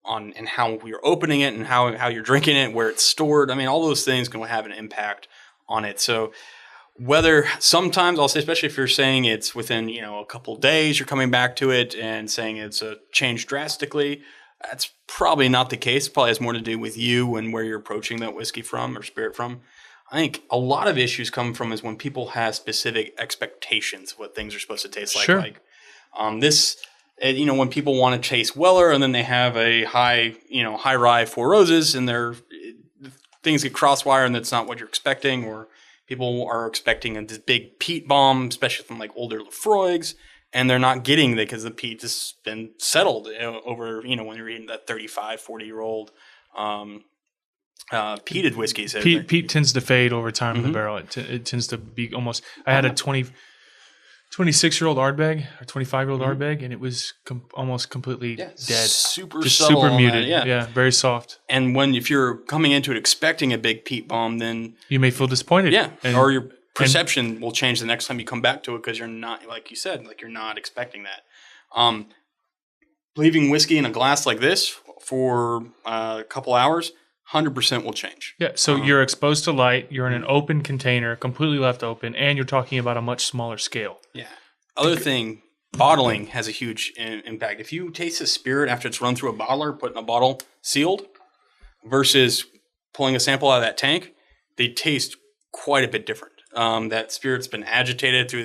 and how you're opening it and how you're drinking it, where it's stored. I mean, all those things can have an impact on it. So whether sometimes I'll say, especially if you're saying it's within, a couple days, you're coming back to it and saying it's changed drastically. That's probably not the case. It probably has more to do with you and where you're approaching that whiskey from or spirit from. I think a lot of issues come from is when people have specific expectations of what things are supposed to taste like. Sure. Like when people want to taste Weller and then they have a high rye Four Roses and things get crosswire and that's not what you're expecting, or people are expecting this big peat bomb, especially from like older Lefroigs, and they're not getting it because the peat has been settled over, when you're eating that 35, 40-year-old peated whiskeys. Peat tends to fade over time in the barrel. It tends to be almost. I had a 26-year-old Ardbeg or 25-year-old Ardbeg, and it was almost completely dead. Super just subtle super muted. that, yeah, very soft. And if you're coming into it expecting a big peat bomb, then you may feel disappointed. Yeah, or your perception will change the next time you come back to it because you're not, like you said, you're not expecting that. Leaving whiskey in a glass like this for a couple hours, 100% will change. Yeah, so you're exposed to light, you're in an open container, completely left open, and you're talking about a much smaller scale. Yeah. Other thing, bottling has a huge impact. If you taste a spirit after it's run through a bottler, put in a bottle, sealed, versus pulling a sample out of that tank, they taste quite a bit different. That spirit's been agitated through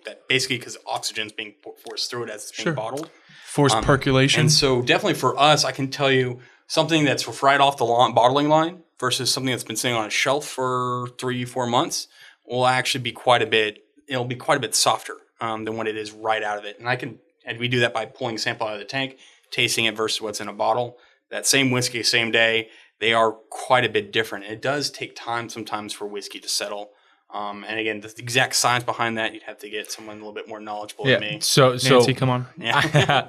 that basically because oxygen's being forced through it as it's being bottled. Forced percolation. And so definitely for us, I can tell you something that's right off the bottling line versus something that's been sitting on a shelf for 3-4 months will actually be quite a bit softer than what it is right out of it. And we do that by pulling a sample out of the tank, tasting it versus what's in a bottle. That same whiskey, same day, they are quite a bit different. It does take time sometimes for whiskey to settle. And again, the exact science behind that, you'd have to get someone a little bit more knowledgeable than me. So Nancy, come on. Yeah.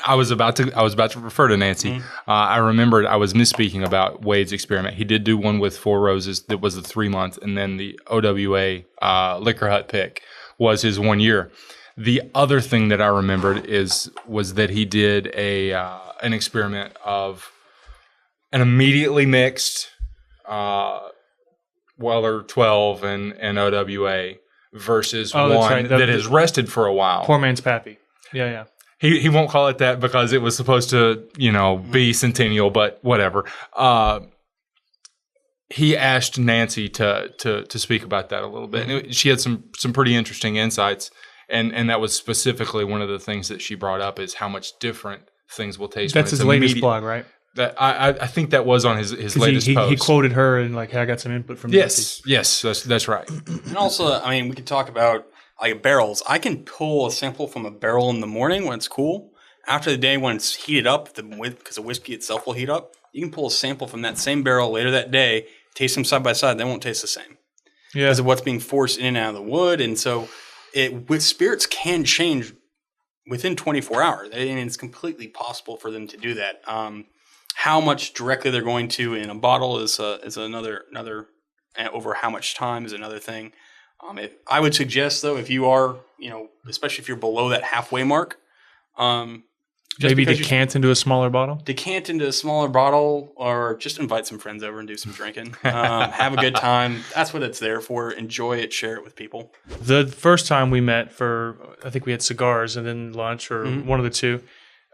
I was about to refer to Nancy. I remembered I was misspeaking about Wade's experiment. He did do one with Four Roses that was the 3 month, and then the OWA Liquor Hut pick was his 1 year. The other thing that I remembered was that he did an experiment of an immediately mixed Weller 12 and OWA versus one that has rested for a while. Poor man's Pappy. Yeah. He won't call it that because it was supposed to, be centennial, but whatever. He asked Nancy to speak about that a little bit. And she had some pretty interesting insights. And that was specifically one of the things that she brought up is how much different things will taste. That's his latest blog, right? That I think that was on his latest post. He quoted her and hey, I got some input from Yes, that's right. And also, we could talk about barrels. I can pull a sample from a barrel in the morning when it's cool. After the day when it's heated up, because the whiskey itself will heat up, you can pull a sample from that same barrel later that day, taste them side by side. They won't taste the same. Yeah, because of what's being forced in and out of the wood, and so with spirits can change within 24 hours, and it's completely possible for them to do that. How much directly they're going to in a bottle is another over how much time is another thing. I would suggest though, if you are, especially if you're below that halfway mark, maybe decant into a smaller bottle. Decant into a smaller bottle, or just invite some friends over and do some drinking. Have a good time. That's what it's there for. Enjoy it. Share it with people. The first time we met I think we had cigars and then lunch or one of the two.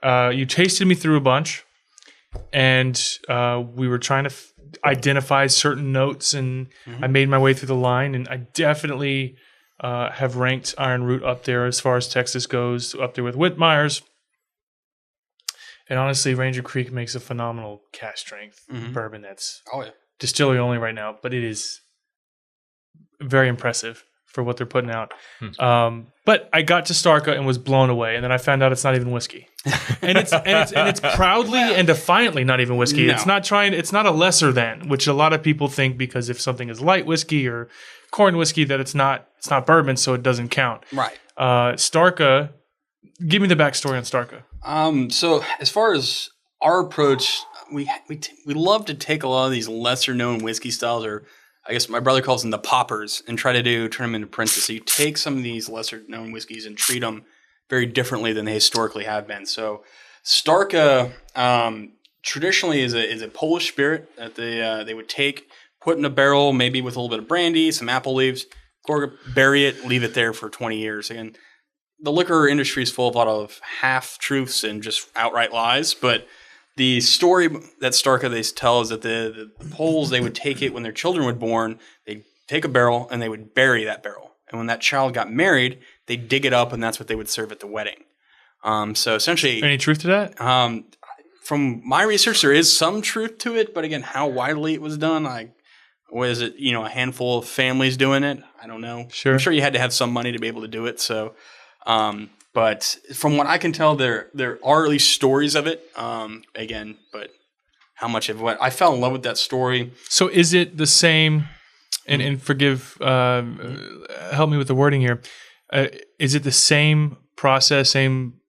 You tasted me through a bunch. And we were trying to identify certain notes, and I made my way through the line, and I definitely have ranked IronRoot up there as far as Texas goes, up there with Whitmeyer's. And honestly, Ranger Creek makes a phenomenal cask strength bourbon that's distillery only right now, but it is very impressive for what they're putting out. But I got to Starka and was blown away, and then I found out it's not even whiskey. And it's proudly and defiantly not even whiskey. No. It's not a lesser than, which a lot of people think because if something is light whiskey or corn whiskey that it's not bourbon, so it doesn't count. Right. Starka, give me the backstory on Starka. So as far as our approach, we love to take a lot of these lesser known whiskey styles, or I guess my brother calls them the poppers, and try turn them into princes. So you take some of these lesser known whiskeys and treat them very differently than they historically have been. So Starka traditionally is a Polish spirit that they would take, put in a barrel, maybe with a little bit of brandy, some apple leaves, bury it, leave it there for 20 years. Again, the liquor industry is full of a lot of half-truths and just outright lies, but the story that Starka they tell is that the Poles, they would take it when their children were born, they'd take a barrel and they would bury that barrel. And when that child got married, they'd dig it up and that's what they would serve at the wedding. So essentially... Any truth to that? From my research, there is some truth to it, but again, how widely it was done, was it, a handful of families doing it? I don't know. Sure. I'm sure you had to have some money to be able to do it. So, but from what I can tell, there are at least stories of it. Again, but how much of what I fell in love with that story. So is it the same? And forgive, help me with the wording here. Is it the same process, same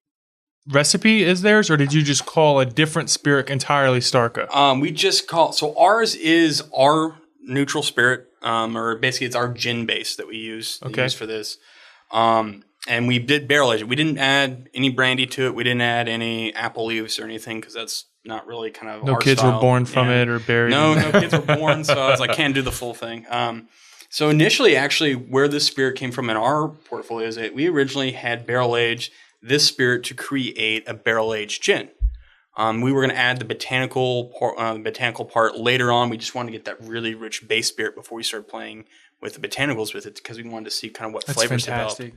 recipe as theirs, or did you just call a different spirit entirely Starka? We just call ours is our neutral spirit, or basically it's our gin base that we use for this. And we did barrel age it. We didn't add any brandy to it. We didn't add any apple leaves or anything because that's not really kind of our kids style. Were born from it or buried. No kids were born, so I was like, can't do the full thing. So initially, actually, where this spirit came from in our portfolio is that we originally had barrel aged this spirit to create a barrel aged gin. We were going to add the botanical part later on. We just wanted to get that really rich base spirit before we started playing with the botanicals with it because we wanted to see kind of what flavors develop. It's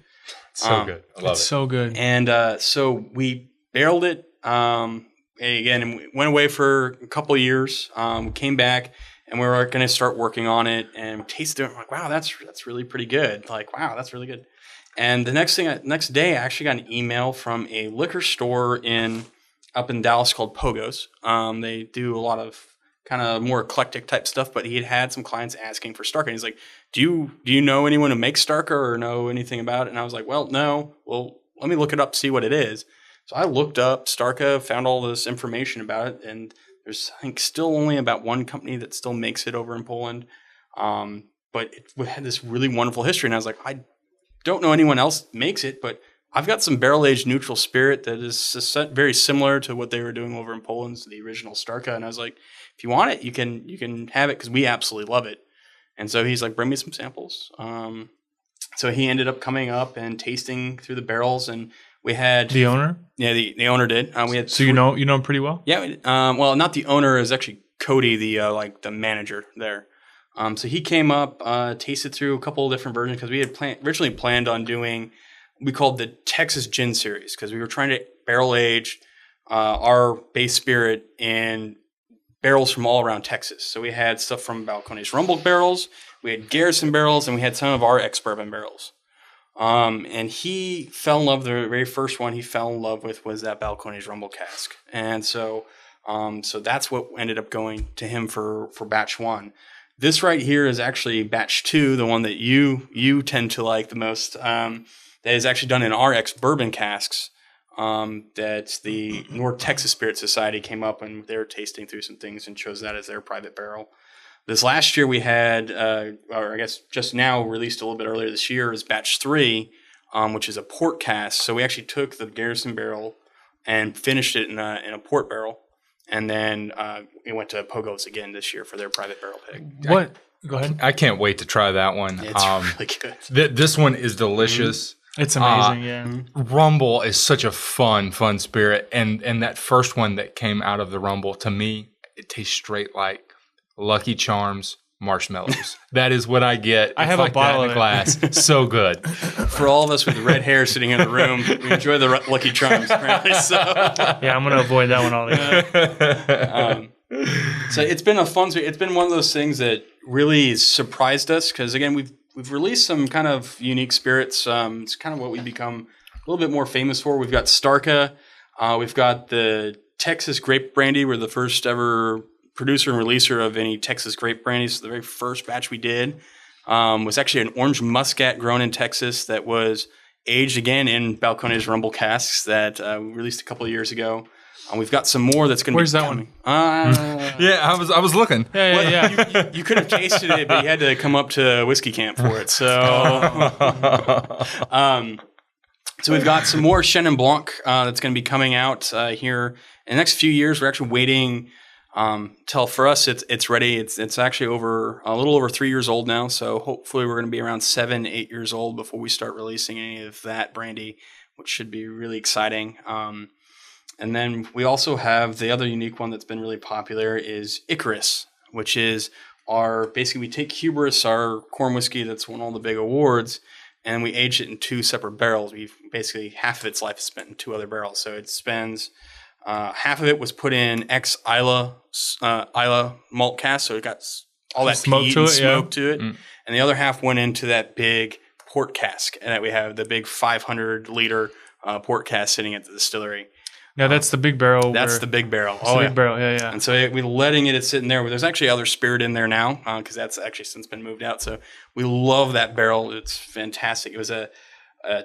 so good. I love it. So good. And so we barreled it again, and we went away for a couple of years. We came back. And we were going to start working on it and tasted it. I'm like, wow, that's really pretty good. Like, wow, that's really good. And the next day, I actually got an email from a liquor store up in Dallas called Pogo's. They do a lot of kind of more eclectic type stuff, but he had some clients asking for Starka. And he's like, do you know anyone who makes Starka or know anything about it? And I was like, well, no. Well, let me look it up, see what it is. So I looked up Starka, found all this information about it, and there's, I think, still only about one company that still makes it over in Poland. But it had this really wonderful history. And I was like, I don't know anyone else makes it, but I've got some barrel-aged neutral spirit that is very similar to what they were doing over in Poland, the original Starka. And I was like, if you want it, you can have it because we absolutely love it. And so he's like, bring me some samples. So he ended up coming up and tasting through the barrels, and we had the owner. Yeah, the owner did. We had so you know him pretty well. Yeah. Well, not the owner, is actually Cody, the manager there. So he came up, tasted through a couple of different versions because we had originally planned on doing we called the Texas Gin Series because we were trying to barrel age our base spirit in barrels from all around Texas. So we had stuff from Balcones Rumble barrels, we had Garrison barrels, and we had some of our ex-bourbon barrels. And he fell in love, the very first one he fell in love with was that Balcones Rumble cask. And so that's what ended up going to him for batch one. This right here is actually batch two, the one that you tend to like the most, that is actually done in our ex-bourbon casks. That the North Texas Spirit Society came up and they were tasting through some things and chose that as their private barrel. This last year we had, or I guess just now released a little bit earlier this year, is batch 3, which is a port cask. So we actually took the Garrison barrel and finished it in a port barrel. And then we went to Pogo's again this year for their private barrel pick. What? Go ahead. I can't wait to try that one. It's really good. This one is delicious. Mm-hmm. It's amazing, yeah. Rumble is such a fun spirit. And that first one that came out of the Rumble, to me, it tastes straight like Lucky Charms marshmallows. That is what I get. I have like a bottle in of a glass. So good. For all of us with red hair sitting in the room, we enjoy the Lucky Charms. Apparently, so yeah, I'm going to avoid that one altogether. So it's been a fun. It's been one of those things that really surprised us because again we've released some kind of unique spirits. It's kind of what we become a little bit more famous for. We've got Starka. We've got the Texas Grape Brandy. We're the first ever producer and releaser of any Texas grape brandy. So the very first batch we did was actually an orange muscat grown in Texas that was aged again in Balcones Rumble casks that we released a couple of years ago. We've got some more that's going to be Where's that coming. Yeah, I was looking. Yeah. You could have tasted it, but you had to come up to Whiskey Camp for it. So, so we've got some more Chenin Blanc that's going to be coming out here in the next few years. We're actually waiting till for us it's ready. It's actually a little over 3 years old now. So hopefully we're going to be around 7-8 years old before we start releasing any of that brandy, which should be really exciting. And then we also have the other unique one that's been really popular is Icarus, which is basically we take Hubris, our corn whiskey that's won all the big awards, and we age it in 2 separate barrels. We've basically half of its life is spent in 2 other barrels. So it spends half of it was put in Isla malt cask, so it got all that peat and smoke to it, and the other half went into that big port cask, and that we have the big 500-liter port cask sitting at the distillery. Now that's the big barrel. That's the big barrel. Big barrel, yeah. And so we're letting it's sitting there. There's actually other spirit in there now because that's actually since been moved out. So we love that barrel. It's fantastic. It was a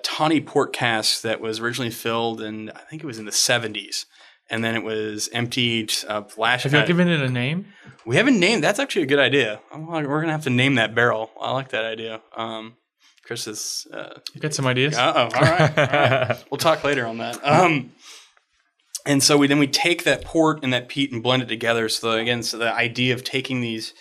tawny port cask that was originally filled in, I think it was in the 70s. And then it was emptied last year. Have you given it a name? We haven't named. That's actually a good idea. We're going to have to name that barrel. I like that idea. Chris is... you got some ideas? All right. We'll talk later on that. And so we take that port and that peat and blend it together. So the idea of taking these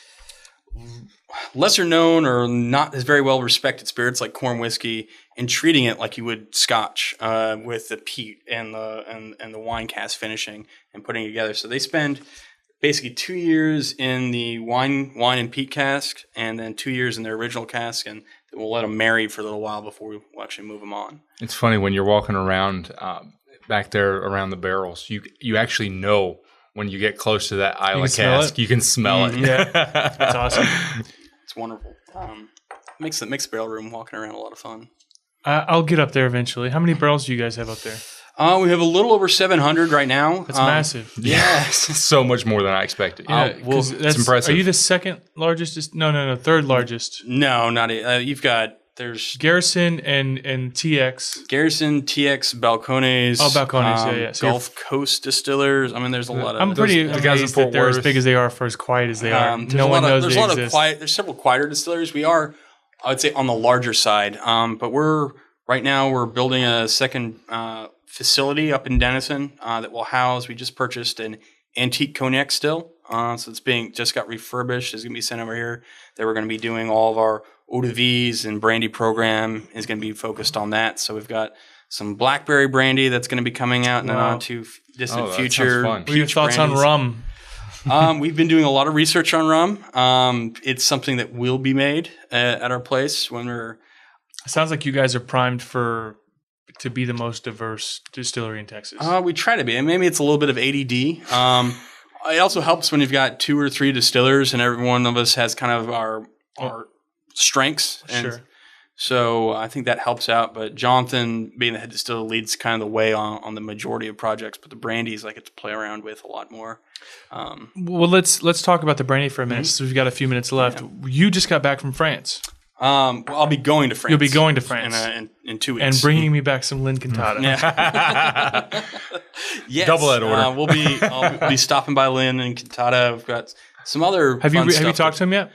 lesser known or not as very well respected spirits like corn whiskey and treating it like you would Scotch with the peat and the wine cask finishing and putting it together. So they spend basically 2 years in the wine and peat cask, and then 2 years in their original cask, and we'll let them marry for a little while before we will actually move them on. It's funny when you're walking around back there around the barrels, you actually know when you get close to that Isla cask, you can smell it. Yeah, that's awesome. It's wonderful. Makes the barrel room walking around a lot of fun. I'll get up there eventually. How many barrels do you guys have up there? We have a little over 700 right now. That's massive. Yeah. So much more than I expected. It's impressive. Are you the second largest? No, third largest. No, not it. There's Garrison and TX. Garrison, TX, Balcones. Oh, Balcones, yeah. So Gulf Coast Distillers. I mean, there's a lot of... I'm pretty amazed that they're as big as they are for as quiet as they are. No one knows they exist. There's several quieter distilleries. We are, I would say, on the larger side. But right now we're building a second facility up in Denison that will house... We just purchased an antique cognac still. So it's just got refurbished. It's going to be sent over here. That we're going to be doing all of our eau de vies and brandy program is going to be focused on that. So we've got some blackberry brandy that's going to be coming out in the not too distant future. What are your thoughts on rum? We've been doing a lot of research on rum. It's something that will be made at our place when we're... It sounds like you guys are primed to be the most diverse distillery in Texas. We try to be. And maybe it's a little bit of ADD. It also helps when you've got 2 or 3 distillers and every one of us has kind of our strengths. And sure. So I think that helps out. But Jonathan, being the head distiller, leads kind of the way on the majority of projects. But the brandies I get to play around with a lot more. Well, let's talk about the brandy for a minute. So we've got a few minutes left. Yeah. You just got back from France. Well, I'll be going to France. You'll be going to France in 2 weeks, and bringing me back some Lynn Cantata. Yeah. Yes, double that order. I'll be stopping by Lynn and Cantata. We've got some other. Have you talked to him yet?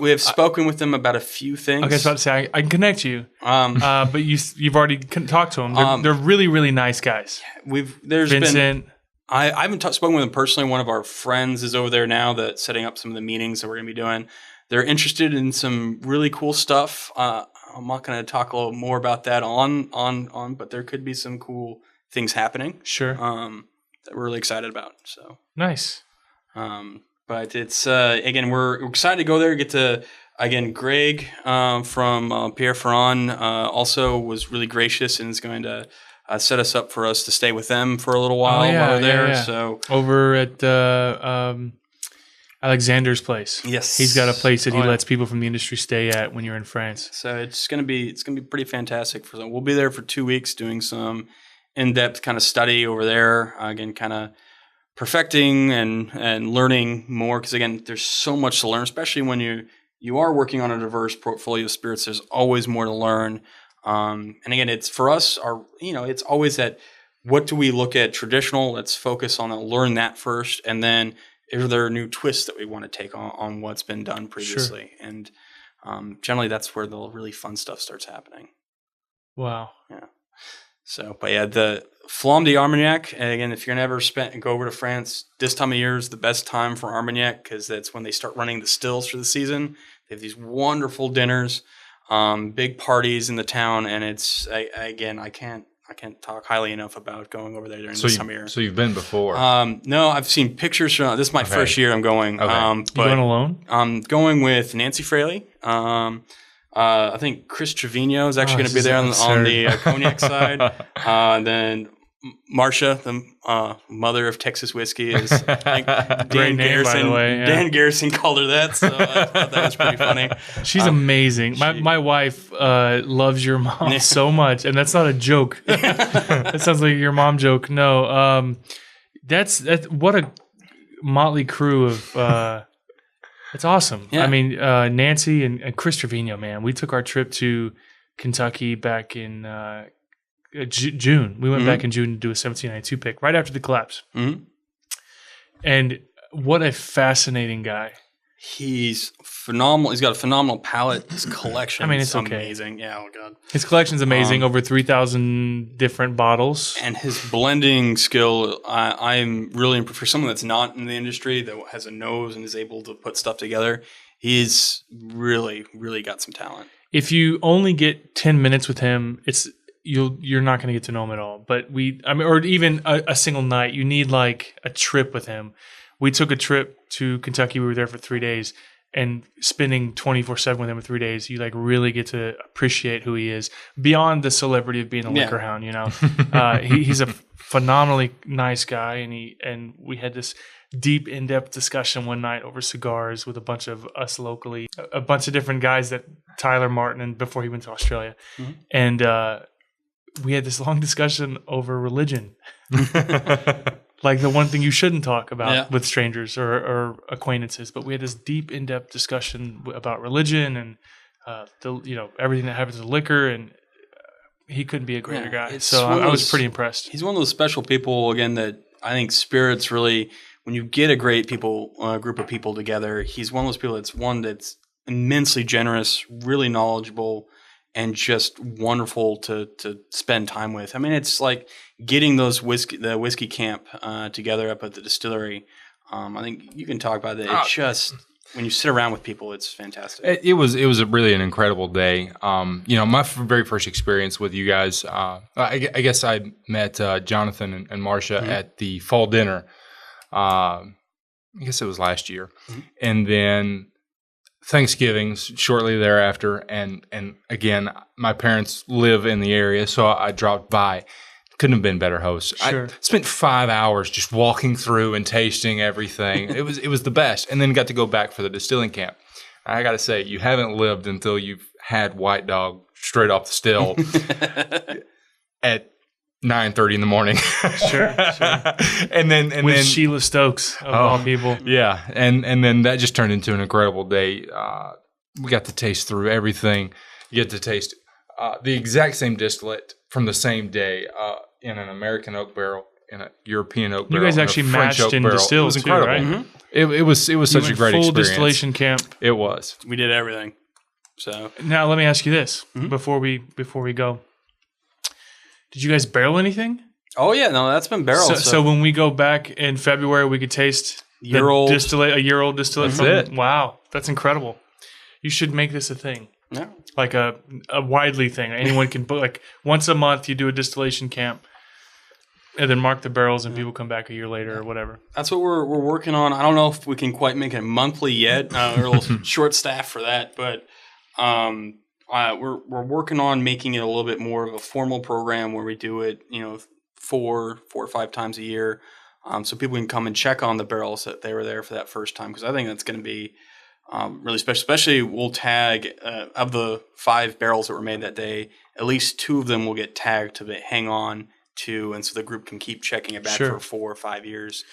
We have spoken with them about a few things. Okay, I was about to say I can connect you, but you've already talked to them. They're really, really nice guys. There's Vincent. Been. I haven't spoken with them personally. One of our friends is over there now that's setting up some of the meetings that we're going to be doing. They're interested in some really cool stuff. I'm not going to talk a little more about that on, but there could be some cool things happening. Sure. That we're really excited about. So nice. But it's again, we're excited to go there. Get to Greg from Pierre Ferrand also was really gracious and is going to set us up for us to stay with them for a little while while we're there. Yeah. So over at Alexander's place. Yes. He's got a place that he lets people from the industry stay at when you're in France. So it's gonna be pretty fantastic for them. We'll be there for 2 weeks doing some in-depth kind of study over there. Again, kind of perfecting and learning more because again, there's so much to learn, especially when you are working on a diverse portfolio of spirits. There's always more to learn. And again, it's for us, it's always that what do we look at traditional? Let's focus on learn that first, and then are there new twists that we want to take on what's been done previously? Sure. And generally, that's where the really fun stuff starts happening. Wow. Yeah. So, but yeah, the Flamme d'Armagnac, again, if you're never go over to France, this time of year is the best time for Armagnac because that's when they start running the stills for the season. They have these wonderful dinners, big parties in the town, and it's, again, I can't can't talk highly enough about going over there during the summer year. So you've been before? No, I've seen pictures from. This is my first year I'm going. Okay. You going alone? I'm going with Nancy Fraley. I think Chris Trevino is actually going to be there on the cognac side. Then Marcia, the mother of Texas whiskey, is like Dan Garrison. By the way, yeah. Dan Garrison called her that, so I thought that was pretty funny. She's amazing. My wife loves your mom so much, and that's not a joke. That sounds like your mom joke. No, that's what a motley crew of. It's awesome. Yeah. I mean, Nancy and Chris Trevino, man. We took our trip to Kentucky back in June. We went back in June to do a 1792 pick right after the collapse. Mm-hmm. And what a fascinating guy. He's phenomenal. He's got a phenomenal palate. His collection is amazing. Yeah, oh God. His collection's amazing. Over 3,000 different bottles. And his blending skill, I'm really impressed. For someone that's not in the industry, that has a nose and is able to put stuff together, he's really, really got some talent. If you only get 10 minutes with him, you're not going to get to know him at all. But or even a single night, you need like a trip with him. We took a trip to Kentucky. We were there for 3 days, and spending 24/7 with him for 3 days, you like really get to appreciate who he is beyond the celebrity of being a liquor hound. You know, he's a phenomenally nice guy, and we had this deep, in-depth discussion one night over cigars with a bunch of us locally, a bunch of different guys that Tyler Martin, and before he went to Australia, and we had this long discussion over religion. Like the one thing you shouldn't talk about with strangers or acquaintances, but we had this deep, in-depth discussion about religion and everything that happens with liquor, and he couldn't be a greater guy. So I was pretty impressed. He's one of those special people, again, that I think spirits really, when you get a great group of people together, he's one of those people that's immensely generous, really knowledgeable, and just wonderful to spend time with. I mean, it's like getting the whiskey camp together up at the distillery. I think you can talk about it. It just, when you sit around with people, it's fantastic. It was really an incredible day. My very first experience with you guys, I guess I met Jonathan and Marcia at the fall dinner. I guess it was last year. Mm-hmm. And then Thanksgiving shortly thereafter, and again, my parents live in the area, so I dropped by. Couldn't have been better hosts. Sure. I spent 5 hours just walking through and tasting everything. It was the best, and then got to go back for the distilling camp. I got to say, you haven't lived until you've had White Dog straight off the still at 9:30 in the morning. Sure. and then Sheila Stokes of all people. Yeah, and then that just turned into an incredible day. We got to taste through everything. You get to taste the exact same distillate from the same day in an American oak barrel, in a European oak barrel. You guys actually matched and distilled. It was incredible. Too, right? Mm-hmm. It was such a great full experience. Distillation camp. It was. We did everything. So now let me ask you this before we go. Did you guys barrel anything? Oh yeah, no, that's been barreled. So when we go back in February, we could taste a year-old distillate. That's it. Wow, that's incredible. You should make this a thing. Yeah. Like a widely thing. Anyone can book. Like once a month, you do a distillation camp, and then mark the barrels, and people come back a year later or whatever. That's what we're working on. I don't know if we can quite make it monthly yet. We're a little short staffed for that, but we're working on making it a little bit more of a formal program where we do it, 4 or 5 times a year, so people can come and check on the barrels that they were there for that first time. Because I think that's going to be really special. Especially, we'll tag of the 5 barrels that were made that day, at least 2 of them will get tagged to hang on to, and so the group can keep checking it back for 4 or 5 years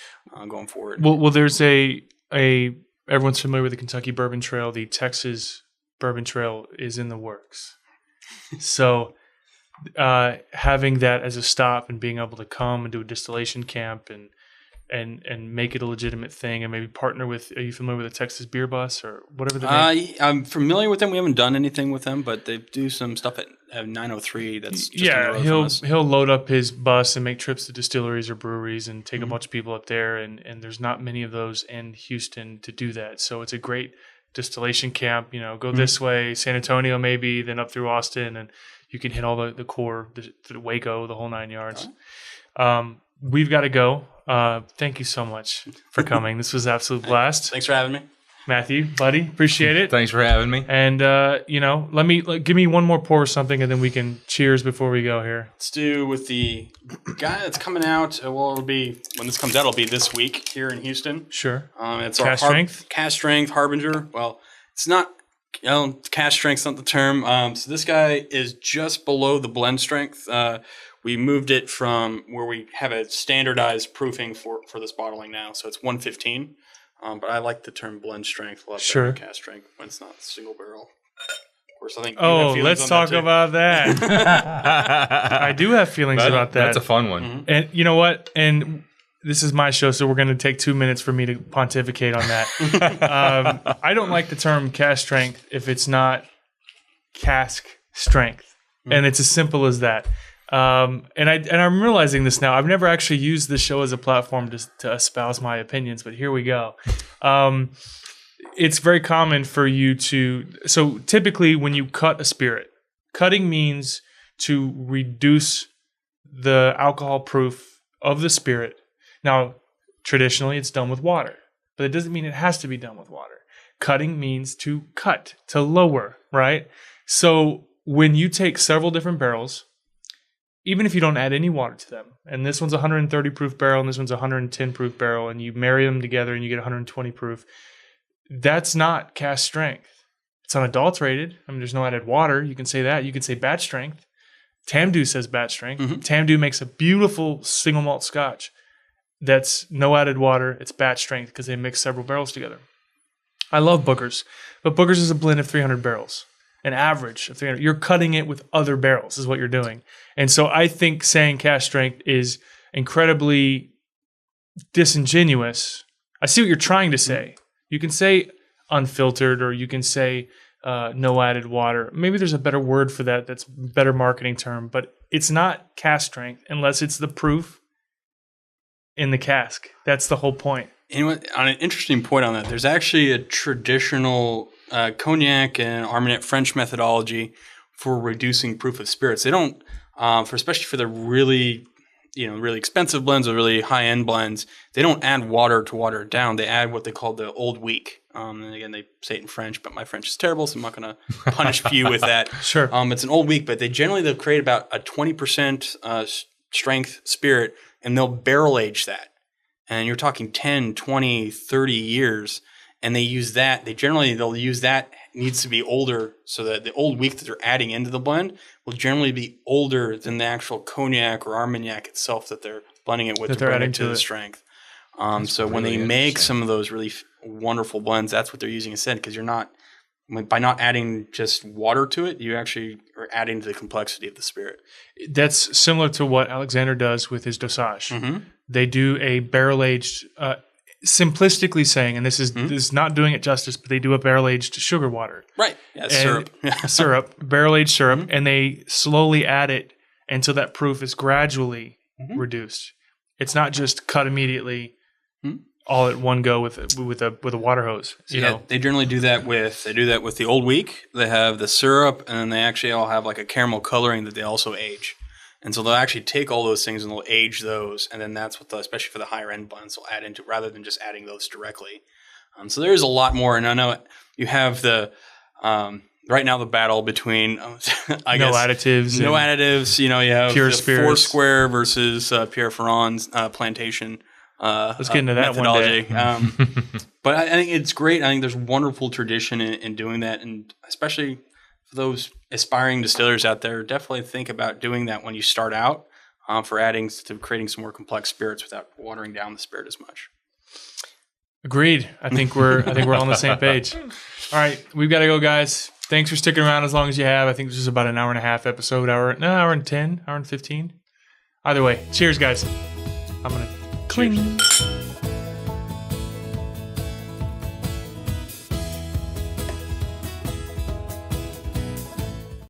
going forward. Well, there's a everyone's familiar with the Kentucky Bourbon Trail. The Texas Bourbon Trail is in the works. So having that as a stop and being able to come and do a distillation camp and make it a legitimate thing, and maybe partner with, are you familiar with the Texas Beer Bus or whatever the name? I'm familiar with them. We haven't done anything with them, but they do some stuff at 903 that's just on the road from us. He'll load up his bus and make trips to distilleries or breweries and take a bunch of people up there, and there's not many of those in Houston to do that. So it's a great distillation camp, go this way, San Antonio maybe, then up through Austin, and You can hit all the core, the Waco, the whole 9 yards. We've got to go. Thank you so much for coming. This was an absolute blast. Thanks for having me. Matthew, buddy, appreciate it. Thanks for having me. And, give me one more pour or something, and then we can cheers before we go here. Let's do with the guy that's coming out. Well, it'll be, when this comes out, it'll be this week here in Houston. Sure. It's Cast our strength? Cast strength Harbinger. Well, it's not, cast strength's not the term. So this guy is just below the blend strength. We moved it from where we have a standardized proofing for this bottling now. So it's 115. But I like the term blend strength a lot better than cast strength when it's not single barrel. Of course, I think you have feelings let's on talk that too. about that. I do have feelings about that. That's a fun one. Mm-hmm. And you know what? And this is my show, so we're going to take 2 minutes for me to pontificate on that. I don't like the term cast strength if it's not cask strength. And it's as simple as that. And I'm realizing this now. I've never actually used this show as a platform to espouse my opinions, but here we go. It's very common for you so typically when you cut a spirit, cutting means to reduce the alcohol proof of the spirit. Now, traditionally it's done with water, but it doesn't mean it has to be done with water. Cutting means to cut, to lower, right? So when you take several different barrels, even if you don't add any water to them, and this one's a 130 proof barrel and this one's a 110 proof barrel, and you marry them together and you get 120 proof, that's not cast strength. It's unadulterated. I mean, there's no added water. You can say that. You can say batch strength. Tamdu says batch strength. Mm-hmm. Tamdu makes a beautiful single malt scotch that's no added water. It's batch strength because they mix several barrels together. I love Booker's, but Booker's is a blend of 300 barrels. An average of 300. You're cutting it with other barrels is what you're doing. And so I think saying cast strength is incredibly disingenuous. I see what you're trying to say. You can say unfiltered, or you can say no added water. Maybe there's a better word for that. That's a better marketing term, but it's not cast strength unless it's the proof in the cask. That's the whole point. Anyway, on an interesting point on that, there's actually a traditional cognac and Armagnac French methodology for reducing proof of spirits. They don't, especially for the really expensive blends or really high end blends, they don't add water to water it down. They add what they call the old week. And again, they say it in French, but my French is terrible, so I'm not going to punish you with that. Sure. It's an old week, but they'll create about a 20% strength spirit, and they'll barrel age that. And you're talking 10, 20, 30 years. And they'll use that. Needs to be older, so that the old week that they're adding into the blend will generally be older than the actual cognac or Armagnac itself that they're blending it with to bring it to the strength. So when they make some of those really wonderful blends, that's what they're using instead, because by not adding just water to it, you actually are adding to the complexity of the spirit. That's similar to what Alexander does with his dosage. Mm-hmm. They do a barrel-aged, simplistically saying, and this is not doing it justice, but they do a barrel-aged sugar water. Right. Yeah, syrup. Barrel-aged syrup, and they slowly add it until that proof is gradually reduced. It's not just cut immediately all at one go with a water hose. They generally do that with the old week. They have the syrup, and then they actually all have like a caramel coloring that they also age. And so they'll actually take all those things and they'll age those, and then that's what especially for the higher end blends, they'll add into rather than just adding those directly. So there's a lot more, and I know you have the right now the battle between no additives. You have pure the spirits. Foursquare versus Pierre Ferrand's plantation. Let's get into that methodology. one day. But I think it's great. I think there's wonderful tradition in doing that, and especially for those aspiring distillers out there, definitely think about doing that when you start out, for creating some more complex spirits without watering down the spirit as much. Agreed. I think we're on the same page. All right, we've got to go, guys. Thanks for sticking around as long as you have. I think this is about an hour and a half episode. Hour and 10, hour and 15. Either way, cheers, guys. I'm gonna cling.